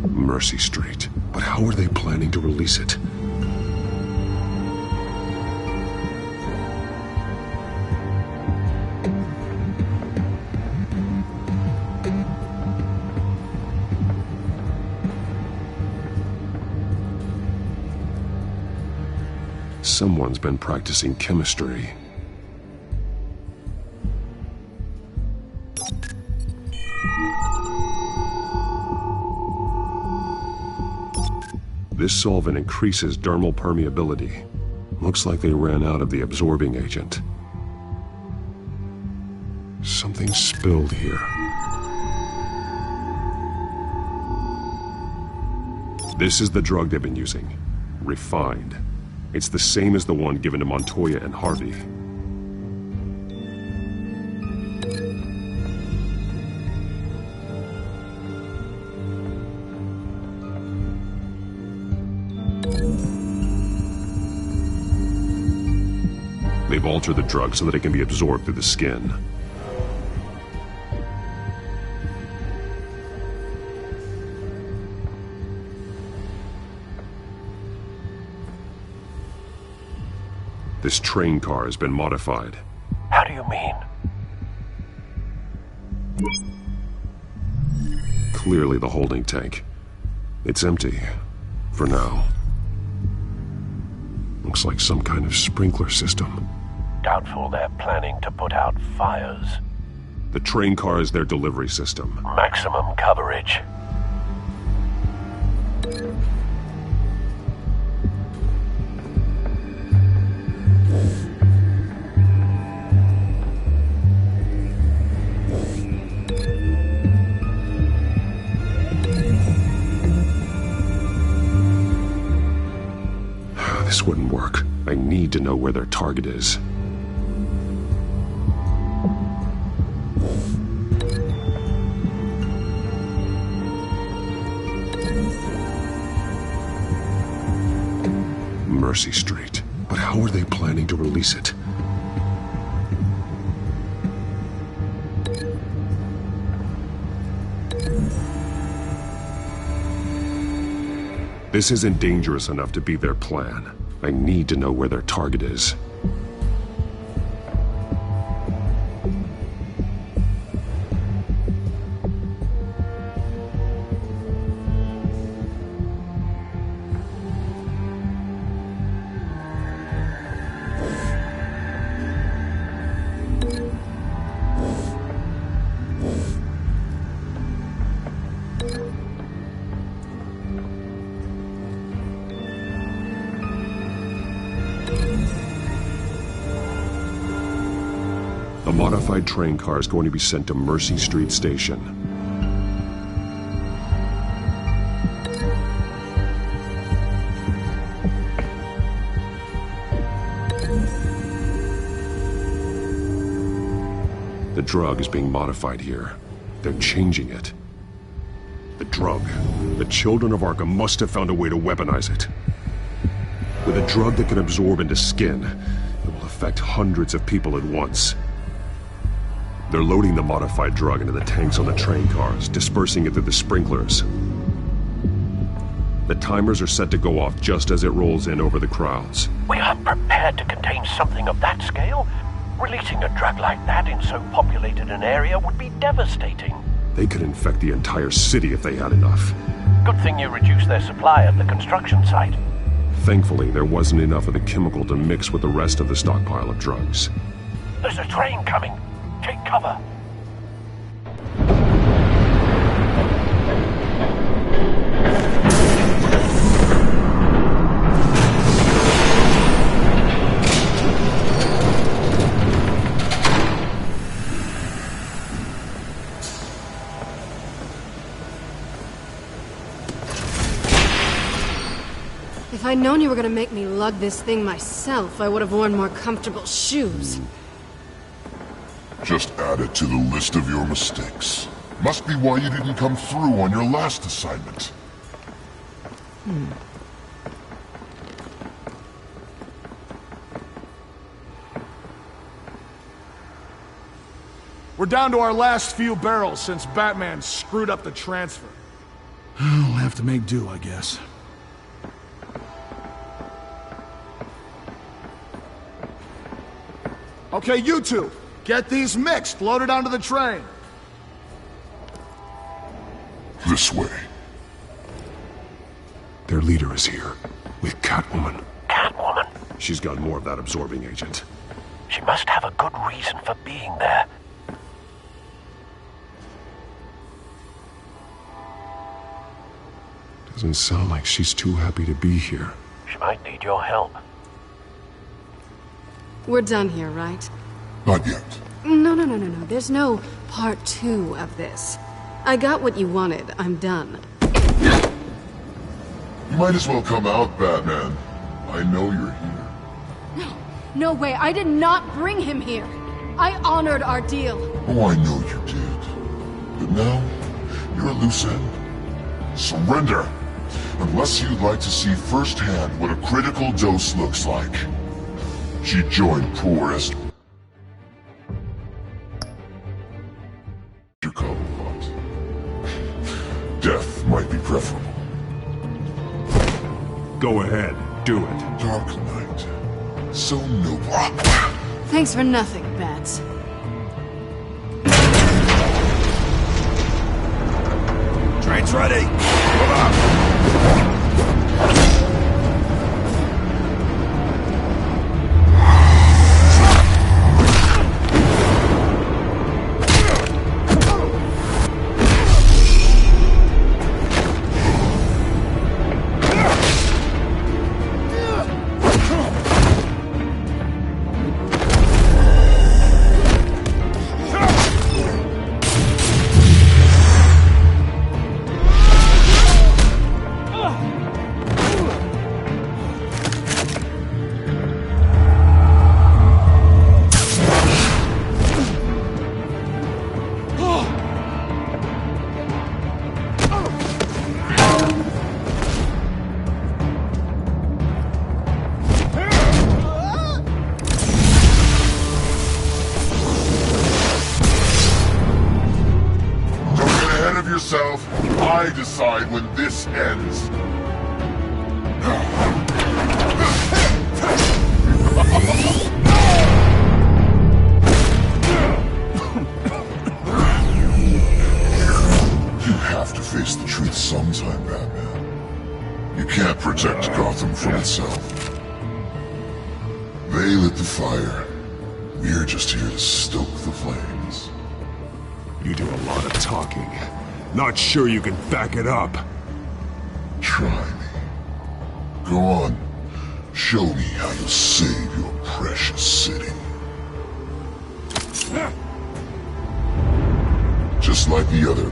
Mercy Street. But how are they planning to release it? Someone's been practicing chemistry. This solvent increases dermal permeability. Looks like they ran out of the absorbing agent. Something spilled here. This is the drug they've been using. Refined. It's the same as the one given to Montoya and Harvey. They've altered the drug so that it can be absorbed through the skin. This train car has been modified.
How do you mean?
Clearly the holding tank. It's empty. For now. Looks like some kind of sprinkler system.
Doubtful they're planning to put out fires.
The train car is their delivery system.
Maximum coverage.
This wouldn't work. I need to know where their target is. Mercy Street. But how are they planning to release it? This isn't dangerous enough to be their plan. I need to know where their target is. A modified train car is going to be sent to Mercy Street Station. The drug is being modified here. They're changing it. The drug. The children of Arkham must have found a way to weaponize it. With a drug that can absorb into skin, it will affect hundreds of people at once. They're loading the modified drug into the tanks on the train cars, dispersing it through the sprinklers. The timers are set to go off just as it rolls in over the crowds.
We aren't prepared to contain something of that scale. Releasing a drug like that in so populated an area would be devastating.
They could infect the entire city if they had enough.
Good thing you reduced their supply at the construction site.
Thankfully, there wasn't enough of the chemical to mix with the rest of the stockpile of drugs.
There's a train coming. Take cover.
If I'd known you were gonna make me lug this thing myself, I would have worn more comfortable shoes.
Just add it to the list of your mistakes. Must be why you didn't come through on your last assignment.
We're down to our last few barrels since Batman screwed up the transfer. We'll have to make do, I guess. Okay, you two. Get these mixed, loaded onto the train.
This way.
Their leader is here, with Catwoman.
Catwoman?
She's got more of that absorbing agent.
She must have a good reason for being there.
Doesn't sound like she's too happy to be here.
She might need your help.
We're done here, right?
Not yet.
No. There's no part 2 of this. I got what you wanted. I'm done.
You might as well come out, Batman. I know you're here.
No way. I did not bring him here. I honored our deal.
Oh, I know you did. But now, you're a loose end. Surrender! Unless you'd like to see firsthand what a critical dose looks like. She joined poorest. You call it. Death might be preferable.
Go ahead, do it.
Dark Knight. So noble.
Thanks for nothing, Bats.
Train's ready! Move up!
this ends. You have to face the truth sometime, Batman. You can't protect Gotham from itself. They lit the fire. We're just here to stoke the flames.
You do a lot of talking. Not sure you can back it up.
Try me. Go on. Show me how to save your precious city. Just like the other.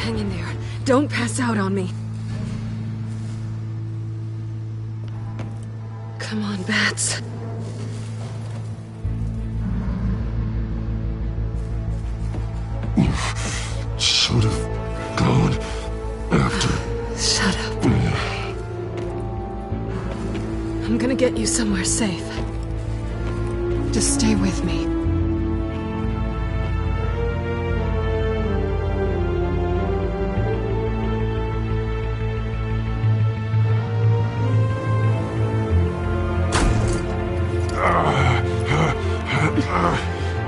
Hang in there. Don't pass out on me. Come on, Bats.
You should have gone after.
Shut up. I'm gonna get you somewhere safe. Just stay with me.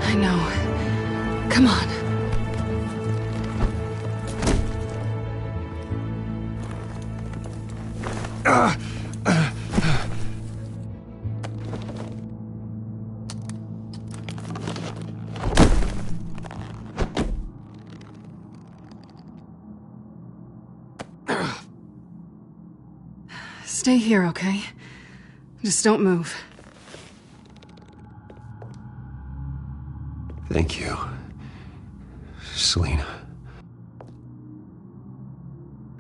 I know. Come on. Stay here, okay? Just don't move.
Thank you, Selina.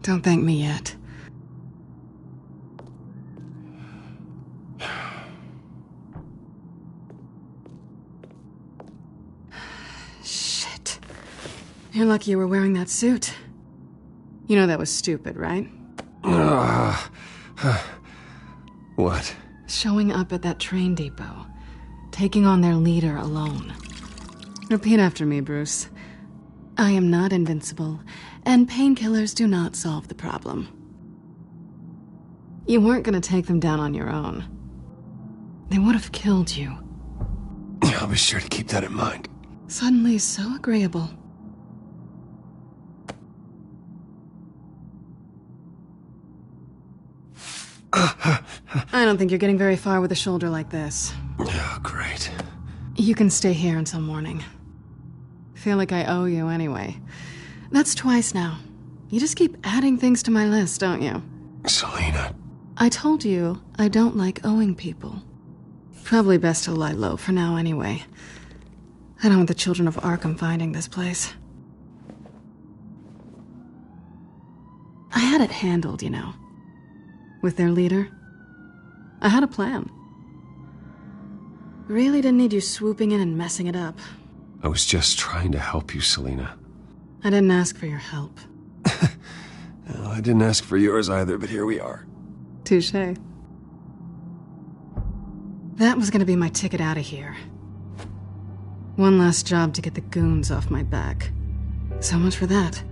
Don't thank me yet. Shit. You're lucky you were wearing that suit. You know that was stupid, right?
What?
Showing up at that train depot. Taking on their leader alone. Repeat after me, Bruce. I am not invincible, and painkillers do not solve the problem. You weren't gonna take them down on your own. They would have killed you.
I'll be sure to keep that in mind.
Suddenly so agreeable. I don't think you're getting very far with a shoulder like this.
Oh, great.
You can stay here until morning. Feel like I owe you anyway. That's twice now. You just keep adding things to my list, don't you?
Selina.
I told you I don't like owing people. Probably best to lie low for now anyway. I don't want the children of Arkham finding this place. I had it handled, you know. With their leader. I had a plan. Really didn't need you swooping in and messing it up.
I was just trying to help you, Selina.
I didn't ask for your help.
Well, I didn't ask for yours either, but here we are.
Touché. That was gonna be my ticket out of here. One last job to get the goons off my back. So much for that.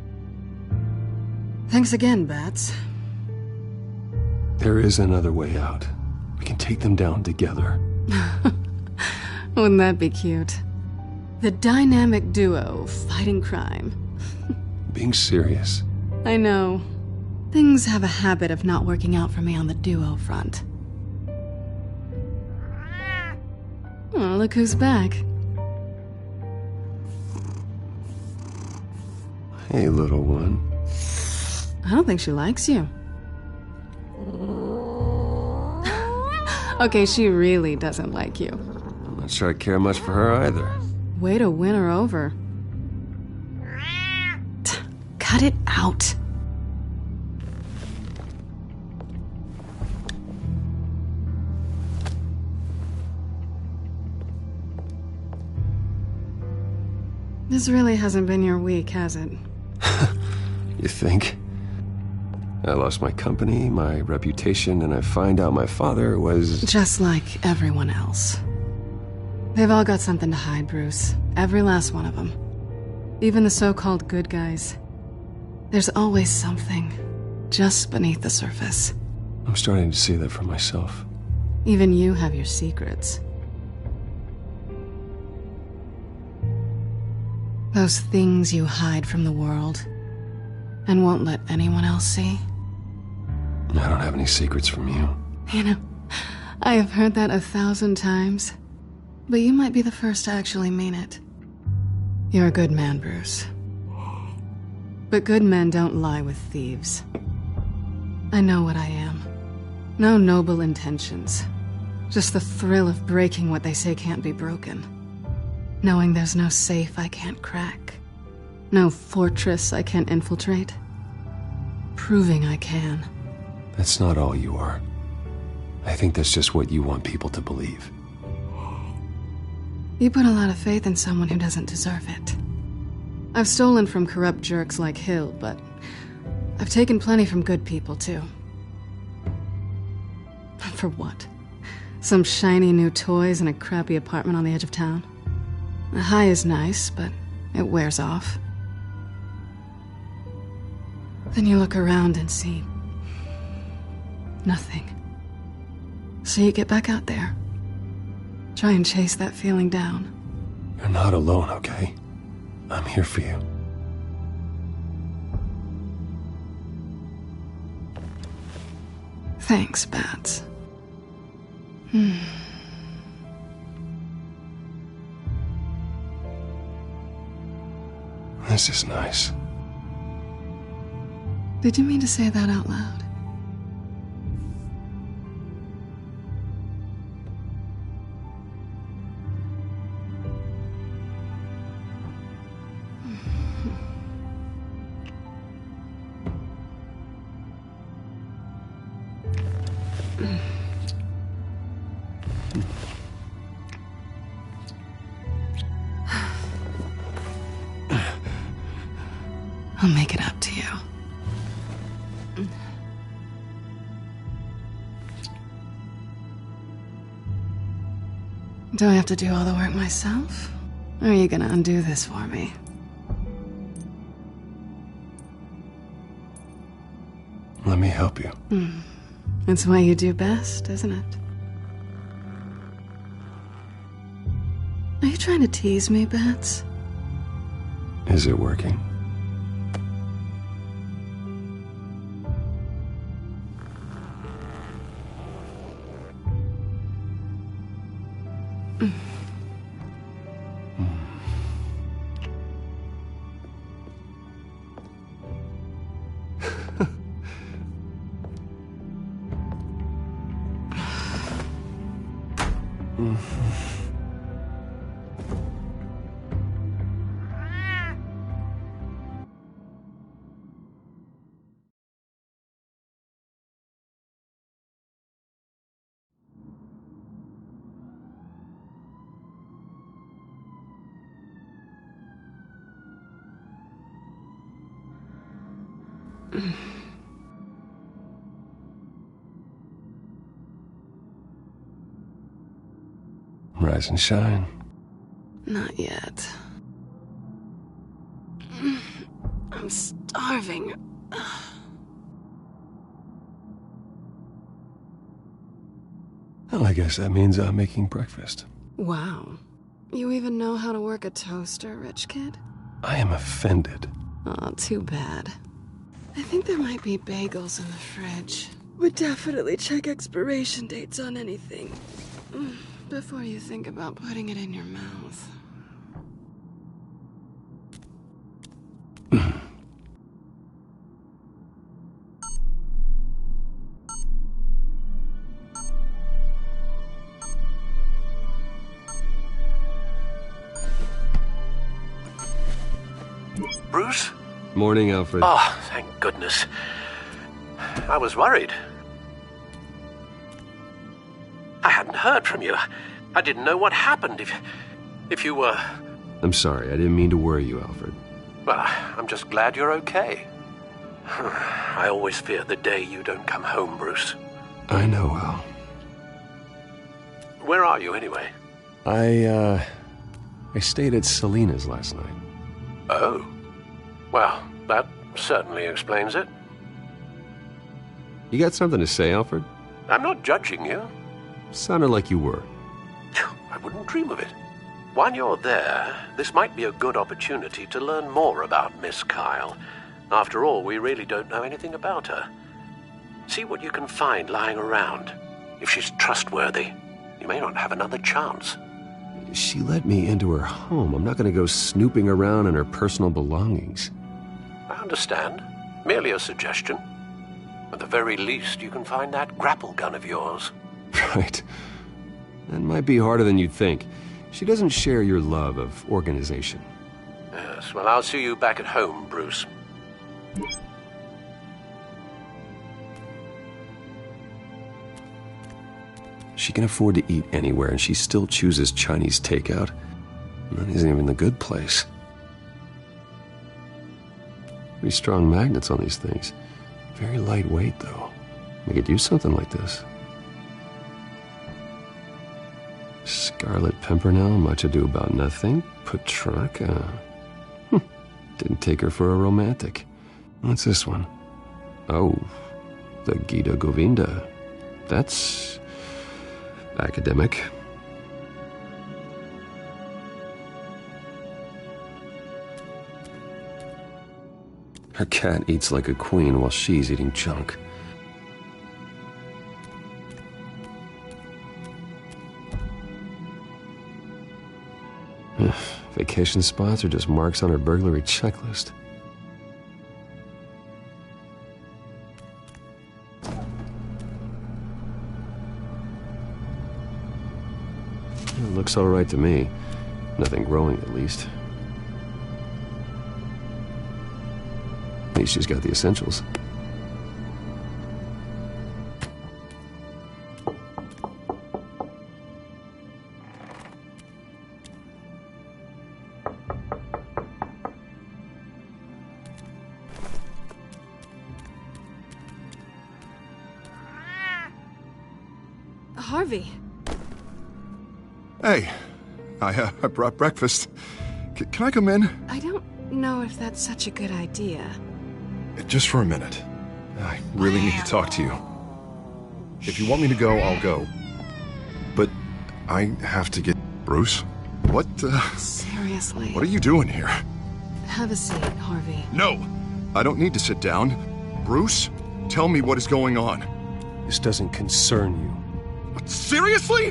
Thanks again, Bats.
There is another way out. We can take them down together.
Wouldn't that be cute? The dynamic duo fighting crime.
Being serious.
I know. Things have a habit of not working out for me on the duo front. Oh, look who's back.
Hey, little one.
I don't think she likes you. Okay, she really doesn't like you.
I'm not sure I care much for her either.
Way to win her over. Cut it out. This really hasn't been your week, has it?
You think? I lost my company, my reputation, and I find out my father was...
Just like everyone else. They've all got something to hide, Bruce. Every last one of them. Even the so-called good guys. There's always something just beneath the surface.
I'm starting to see that for myself.
Even you have your secrets. Those things you hide from the world and won't let anyone else see.
I don't have any secrets from you.
You know, I have heard that 1,000 times, but you might be the first to actually mean it. You're a good man, Bruce. But good men don't lie with thieves. I know what I am. No noble intentions. Just the thrill of breaking what they say can't be broken. Knowing there's no safe I can't crack. No fortress I can't infiltrate. Proving I can.
That's not all you are. I think that's just what you want people to believe.
You put a lot of faith in someone who doesn't deserve it. I've stolen from corrupt jerks like Hill, but I've taken plenty from good people, too. For what? Some shiny new toys and a crappy apartment on the edge of town? The high is nice, but it wears off. Then you look around and see nothing. So you get back out there. Try and chase that feeling down.
You're not alone, okay? I'm here for you.
Thanks, Bats.
This is nice.
Did you mean to say that out loud? I'll make it up to you. Do I have to do all the work myself? Or are you gonna undo this for me?
Let me help you.
It's what you do best, isn't it? Are you trying to tease me, Bats?
Is it working?
Rise and shine.
Not yet. I'm starving.
Well, I guess that means I'm making breakfast.
Wow. You even know how to work a toaster, rich kid?
I am offended.
Aw, too bad. I think there might be bagels in the fridge. Would definitely check expiration dates on anything before you think about putting it in your mouth.
Bruce?
Morning, Alfred.
Oh, thank goodness. I was worried. I hadn't heard from you. I didn't know what happened if you were...
I'm sorry, I didn't mean to worry you, Alfred.
Well, I'm just glad you're okay. I always fear the day you don't come home, Bruce.
I know, Al.
Where are you, anyway?
I stayed at Selena's last night.
Oh. Well, that certainly explains it.
You got something to say, Alfred?
I'm not judging you.
Sounded like you were.
I wouldn't dream of it. While you're there, this might be a good opportunity to learn more about Miss Kyle. After all, we really don't know anything about her. See what you can find lying around. If she's trustworthy, you may not have another chance.
She let me into her home. I'm not going to go snooping around in her personal belongings.
I understand. Merely a suggestion. At the very least, you can find that grapple gun of yours.
Right. That might be harder than you'd think. She doesn't share your love of organization.
Yes, well, I'll see you back at home, Bruce.
She can afford to eat anywhere, and she still chooses Chinese takeout. And that isn't even the good place. Pretty strong magnets on these things. Very lightweight, though. We could use something like this. Scarlet Pimpernel, much ado about nothing. Petrarca. Didn't take her for a romantic. What's this one? Oh, the Gita Govinda. That's academic. Her cat eats like a queen while she's eating junk. Vacation spots are just marks on her burglary checklist. It looks all right to me. Nothing growing, at least. At least she's got the essentials.
Harvey.
Hey, I brought breakfast. Can I come in?
I don't know if that's such a good idea.
Just for a minute. I really need to talk to you. If you want me to go, I'll go. But I have to get... Bruce? What,
Seriously.
What are you doing here?
Have a seat, Harvey.
No! I don't need to sit down. Bruce, tell me what is going on.
This doesn't concern you.
What, seriously?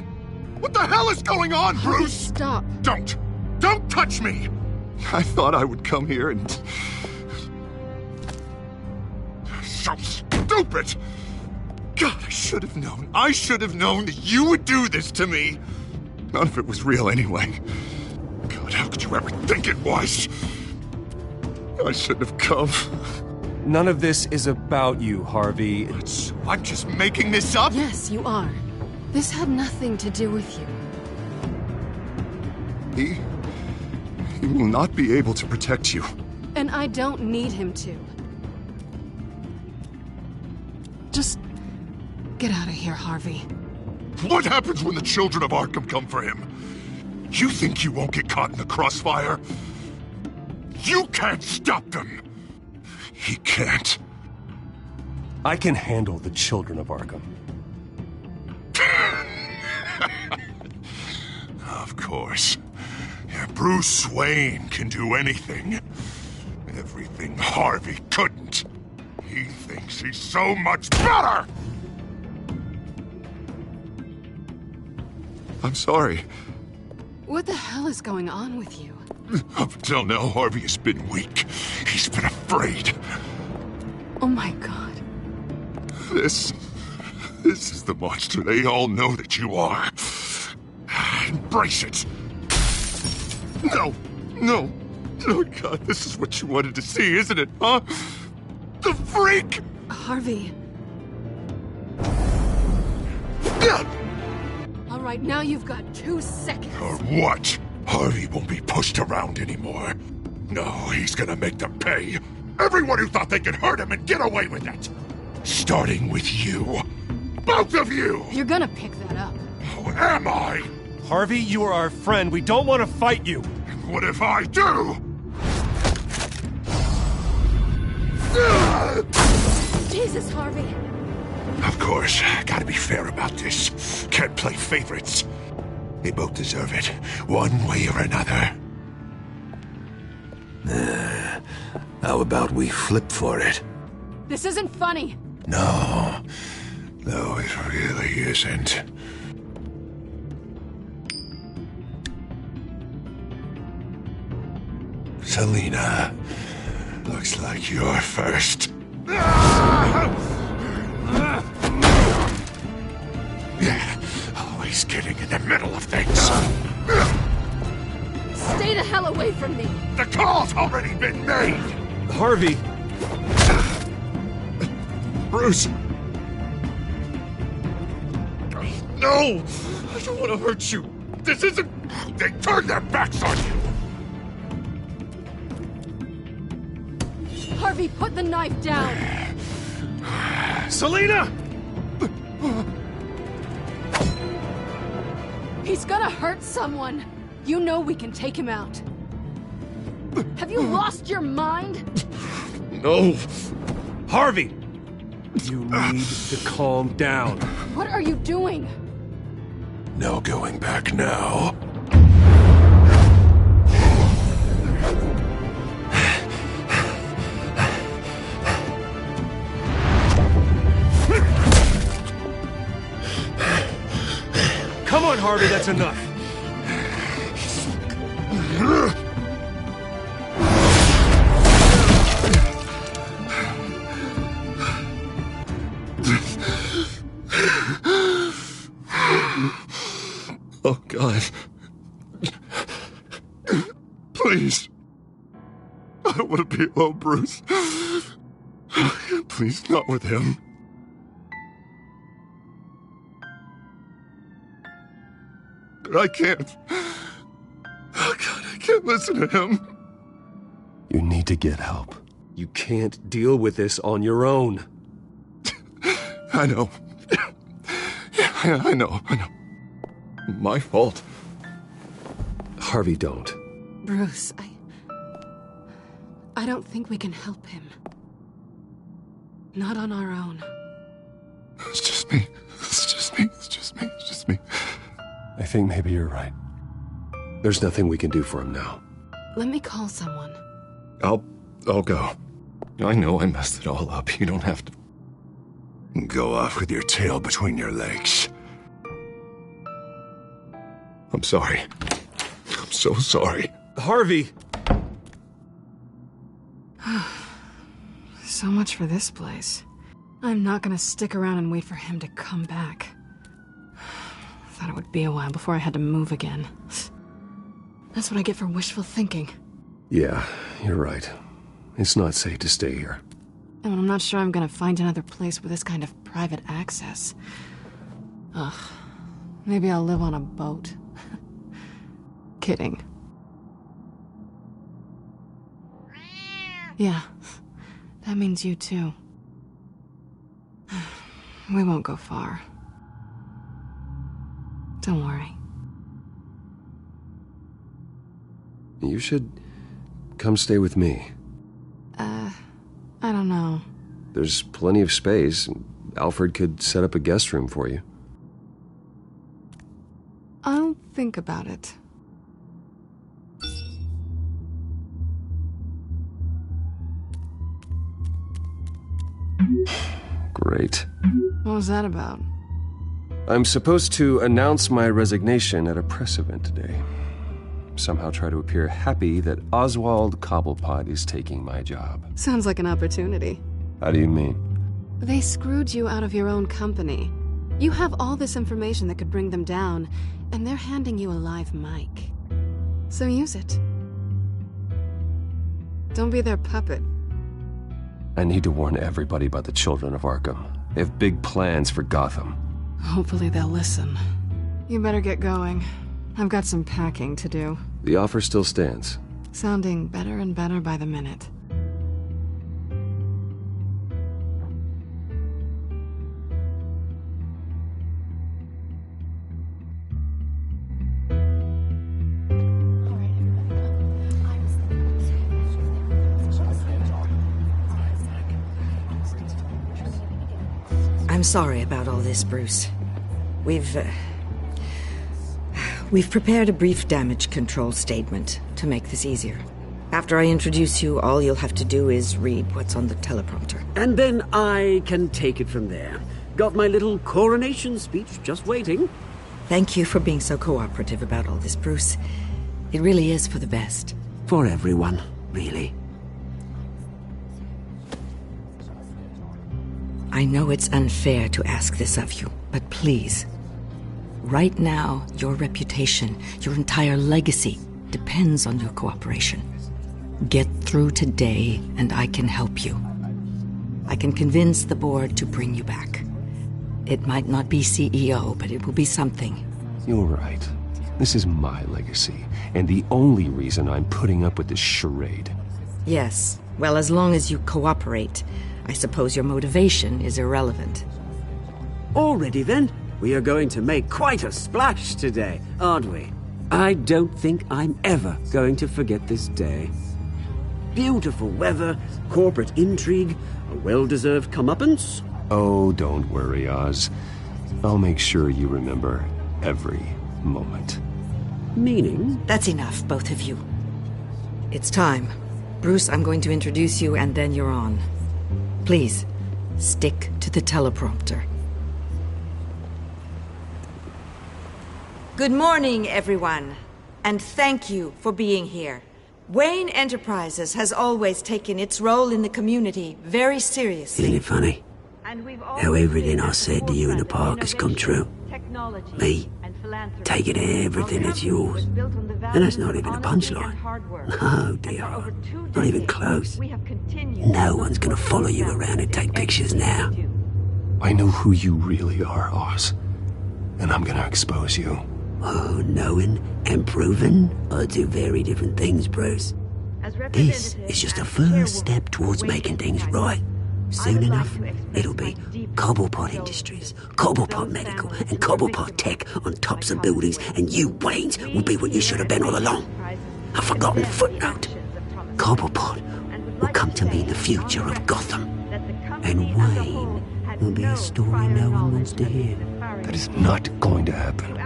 What the hell is going on,
Harvey,
Bruce?
stop.
Don't! Don't touch me! I thought I would come here and... So stupid! God, I should have known. I should have known that you would do this to me. None of it was real anyway. God, how could you ever think it was? I shouldn't have come.
None of this is about you, Harvey.
I'm just making this up?
Yes, you are. This had nothing to do with you.
He will not be able to protect you.
And I don't need him to. Just get out of here, Harvey.
What happens when the children of Arkham come for him? You think you won't get caught in the crossfire? You can't stop them! He can't.
I can handle the children of Arkham.
Of course. Yeah, Bruce Wayne can do anything. Everything Harvey couldn't. He thinks he's so much better! I'm sorry.
What the hell is going on with you?
Up until now, Harvey has been weak. He's been afraid.
Oh my god.
This is the monster they all know that you are. Embrace it. No. Oh god, this is what you wanted to see, isn't it, huh? The freak!
Harvey. All right, now you've got 2 seconds.
Or what? Harvey won't be pushed around anymore. No, he's gonna make them pay. Everyone who thought they could hurt him and get away with it. Starting with you. Both of you!
You're gonna pick that up.
Who am I?
Harvey, you are our friend. We don't want to fight you.
What if I do?
Jesus, Harvey.
Of course, gotta be fair about this. Can't play favorites. They both deserve it, one way or another. How about we flip for it?
This isn't funny.
No, it really isn't. Selina, looks like you're first. Always getting in the middle of things.
Stay the hell away from me.
The call's already been made.
Harvey.
Bruce. No! I don't want to hurt you. This isn't... They turned their backs on you.
Harvey, put the knife down.
Selina!
He's gonna hurt someone. You know we can take him out. Have you lost your mind?
No.
Harvey! You need to calm down.
What are you doing?
No going back now.
Come on, Harvey, that's enough.
Oh, God. Please. I don't want to be alone, Bruce. Please, not with him. But I can't. Oh, God, I can't listen to him.
You need to get help. You can't deal with this on your own.
I know. Yeah, I know. My fault.
Harvey, don't.
Bruce, I don't think we can help him. Not on our own.
It's just me.
I think maybe you're right. There's nothing we can do for him now.
Let me call someone.
I'll go. I know I messed it all up. You don't have to go off with your tail between your legs. I'm sorry. I'm so sorry.
Harvey!
So much for this place. I'm not gonna stick around and wait for him to come back. Thought it would be a while before I had to move again. That's what I get for wishful thinking.
Yeah, you're right. It's not safe to stay here.
And I'm not sure I'm gonna find another place with this kind of private access. Ugh. Maybe I'll live on a boat. Kidding. Yeah. That means you too. We won't go far. Don't worry.
You should come stay with me.
I don't know.
There's plenty of space. Alfred could set up a guest room for you.
I'll think about it.
Great.
What was that about?
I'm supposed to announce my resignation at a press event today. Somehow try to appear happy that Oswald Cobblepot is taking my job.
Sounds like an opportunity.
How do you mean?
They screwed you out of your own company. You have all this information that could bring them down, and they're handing you a live mic. So use it. Don't be their puppet.
I need to warn everybody about the children of Arkham. They have big plans for Gotham.
Hopefully they'll listen. You better get going. I've got some packing to do.
The offer still stands.
Sounding better and better by the minute.
I'm sorry about all this, Bruce. We've prepared a brief damage control statement to make this easier. After I introduce you, all you'll have to do is read what's on the teleprompter.
And then I can take it from there. Got my little coronation speech just waiting.
Thank you for being so cooperative about all this, Bruce. It really is for the best.
For everyone, really.
I know it's unfair to ask this of you, but please. Right now, your reputation, your entire legacy, depends on your cooperation. Get through today, and I can help you. I can convince the board to bring you back. It might not be CEO, but it will be something.
You're right. This is my legacy, and the only reason I'm putting up with this charade.
Yes. Well, as long as you cooperate, I suppose your motivation is irrelevant.
Already then, we are going to make quite a splash today, aren't we? I don't think I'm ever going to forget this day. Beautiful weather, corporate intrigue, a well-deserved comeuppance.
Oh, don't worry, Oz. I'll make sure you remember every moment.
Meaning?
That's enough, both of you. It's time. Bruce, I'm going to introduce you, and then you're on. Please, stick to the teleprompter. Good morning, everyone, and thank you for being here. Wayne Enterprises has always taken its role in the community very seriously.
Isn't it funny? How everything I said to you in the park has come true. Me, taking everything that's yours. And that's not even a punchline. No, dear. Not even close. No one's gonna follow you around and take pictures now.
I know who you really are, Oz. And I'm gonna expose you.
Oh, knowing and proving are two very different things, Bruce. This is just a first step towards making things right. Soon enough, it'll be Cobblepot Industries, Cobblepot Medical, and Cobblepot Tech on tops of buildings, and you, Waynes, will be what you should have been all along. A forgotten footnote. Cobblepot will come to mean the future of Gotham. And Wayne will be a story no one wants to hear.
That is not going to happen.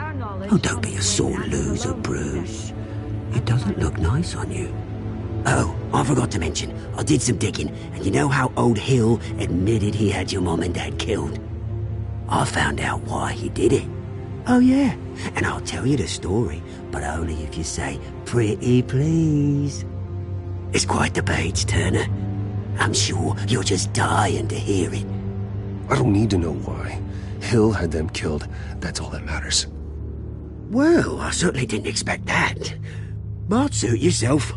Oh, don't be a sore loser, Bruce. It doesn't look nice on you. Oh, I forgot to mention, I did some digging, and you know how old Hill admitted he had your mom and dad killed? I found out why he did it. Oh yeah, and I'll tell you the story, but only if you say, pretty please. It's quite the page, Turner. I'm sure you're just dying to hear it.
I don't need to know why. Hill had them killed. That's all that matters.
Well, I certainly didn't expect that. But suit yourself.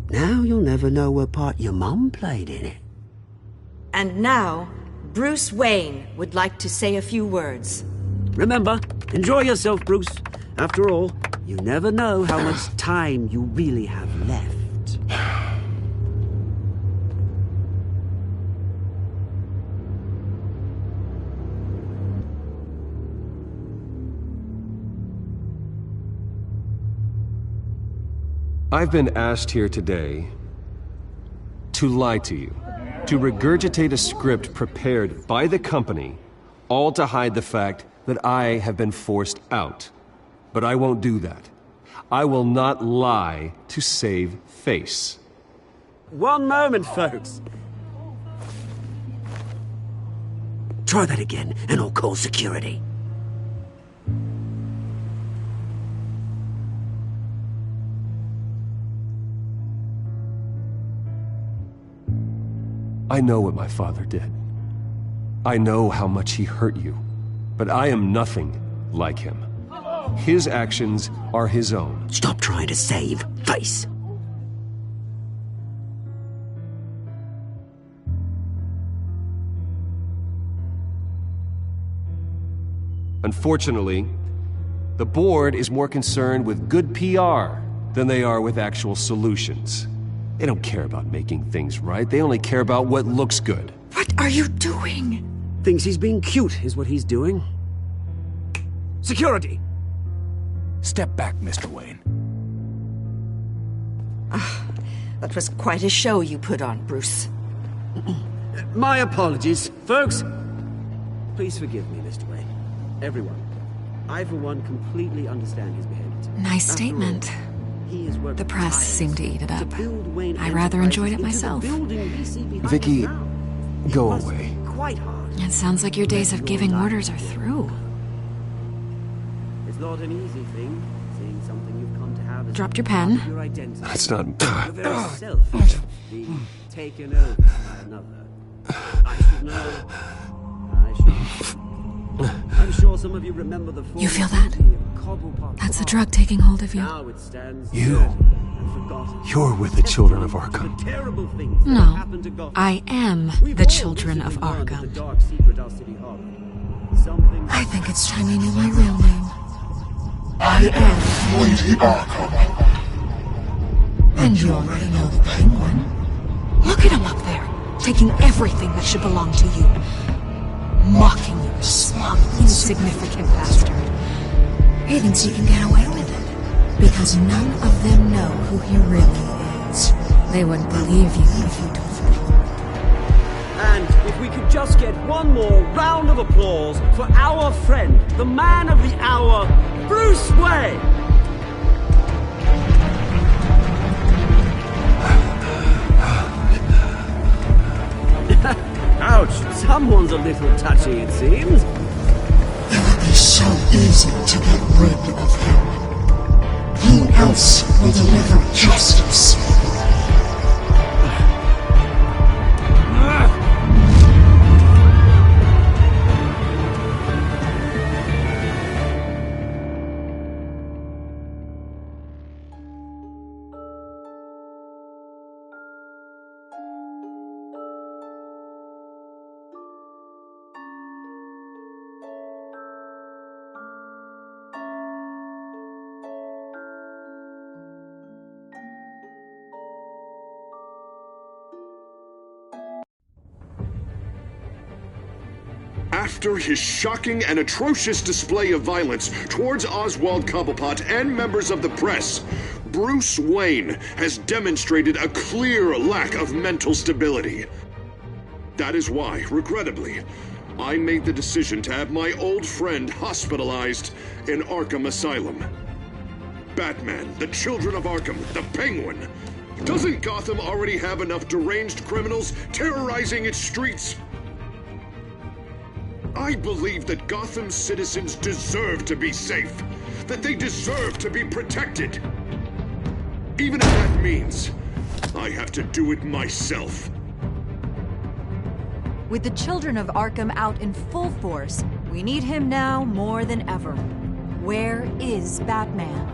Now you'll never know what part your mum played in it.
And now, Bruce Wayne would like to say a few words.
Remember, enjoy yourself, Bruce. After all, you never know how much time you really have left.
I've been asked here today to lie to you, to regurgitate a script prepared by the company, all to hide the fact that I have been forced out. But I won't do that. I will not lie to save face.
One moment, folks. Try that again, and I'll call security.
I know what my father did. I know how much he hurt you. But I am nothing like him. His actions are his own.
Stop trying to save face.
Unfortunately, the board is more concerned with good PR than they are with actual solutions. They don't care about making things right. They only care about what looks good.
What are you doing?
Thinks he's being cute, is what he's doing. Security!
Step back, Mr. Wayne.
That was quite a show you put on, Bruce.
My apologies, folks. Please forgive me, Mr. Wayne. Everyone. I, for one, completely understand his behavior.
Nice statement. The press seemed to eat it up. I rather enjoyed it myself.
Vicky, go away.
It sounds like your days of giving orders are through.
It's not an easy thing, seeing something you've come to have as
Dropped your pen.
your identity.
That's not...
Your very self being taken over by another. I should know. I'm sure some of you remember the
You feel that? That's the drug taking hold of you.
Now it stands
You're with the children of Arkham.
terrible things that
No,
happened to Gotham.
I am
We've
the
all
children of
recently learned
Arkham.
the dark secret of City Hall. Something
I think it's time you knew my real name. I am
Lady Arkham.
And you already know the Penguin. Look at him up there, taking everything that should belong to you. Mocking you, smug, insignificant bastard. He thinks you can get away with it. Because none of them know who he really is. They wouldn't believe you if you told them.
And if we could just get one more round of applause for our friend, the man of the hour, Bruce Wayne! Ouch, someone's a little touchy, it seems.
It would be so easy to get rid of him. Who else will deliver justice?
After his shocking and atrocious display of violence towards Oswald Cobblepot and members of the press, Bruce Wayne has demonstrated a clear lack of mental stability. That is why, regrettably, I made the decision to have my old friend hospitalized in Arkham Asylum. Batman, the Children of Arkham, the Penguin. Doesn't Gotham already have enough deranged criminals terrorizing its streets? I believe that Gotham's citizens deserve to be safe, that they deserve to be protected. Even if that means I have to do it myself.
With the children of Arkham out in full force, we need him now more than ever. Where is Batman?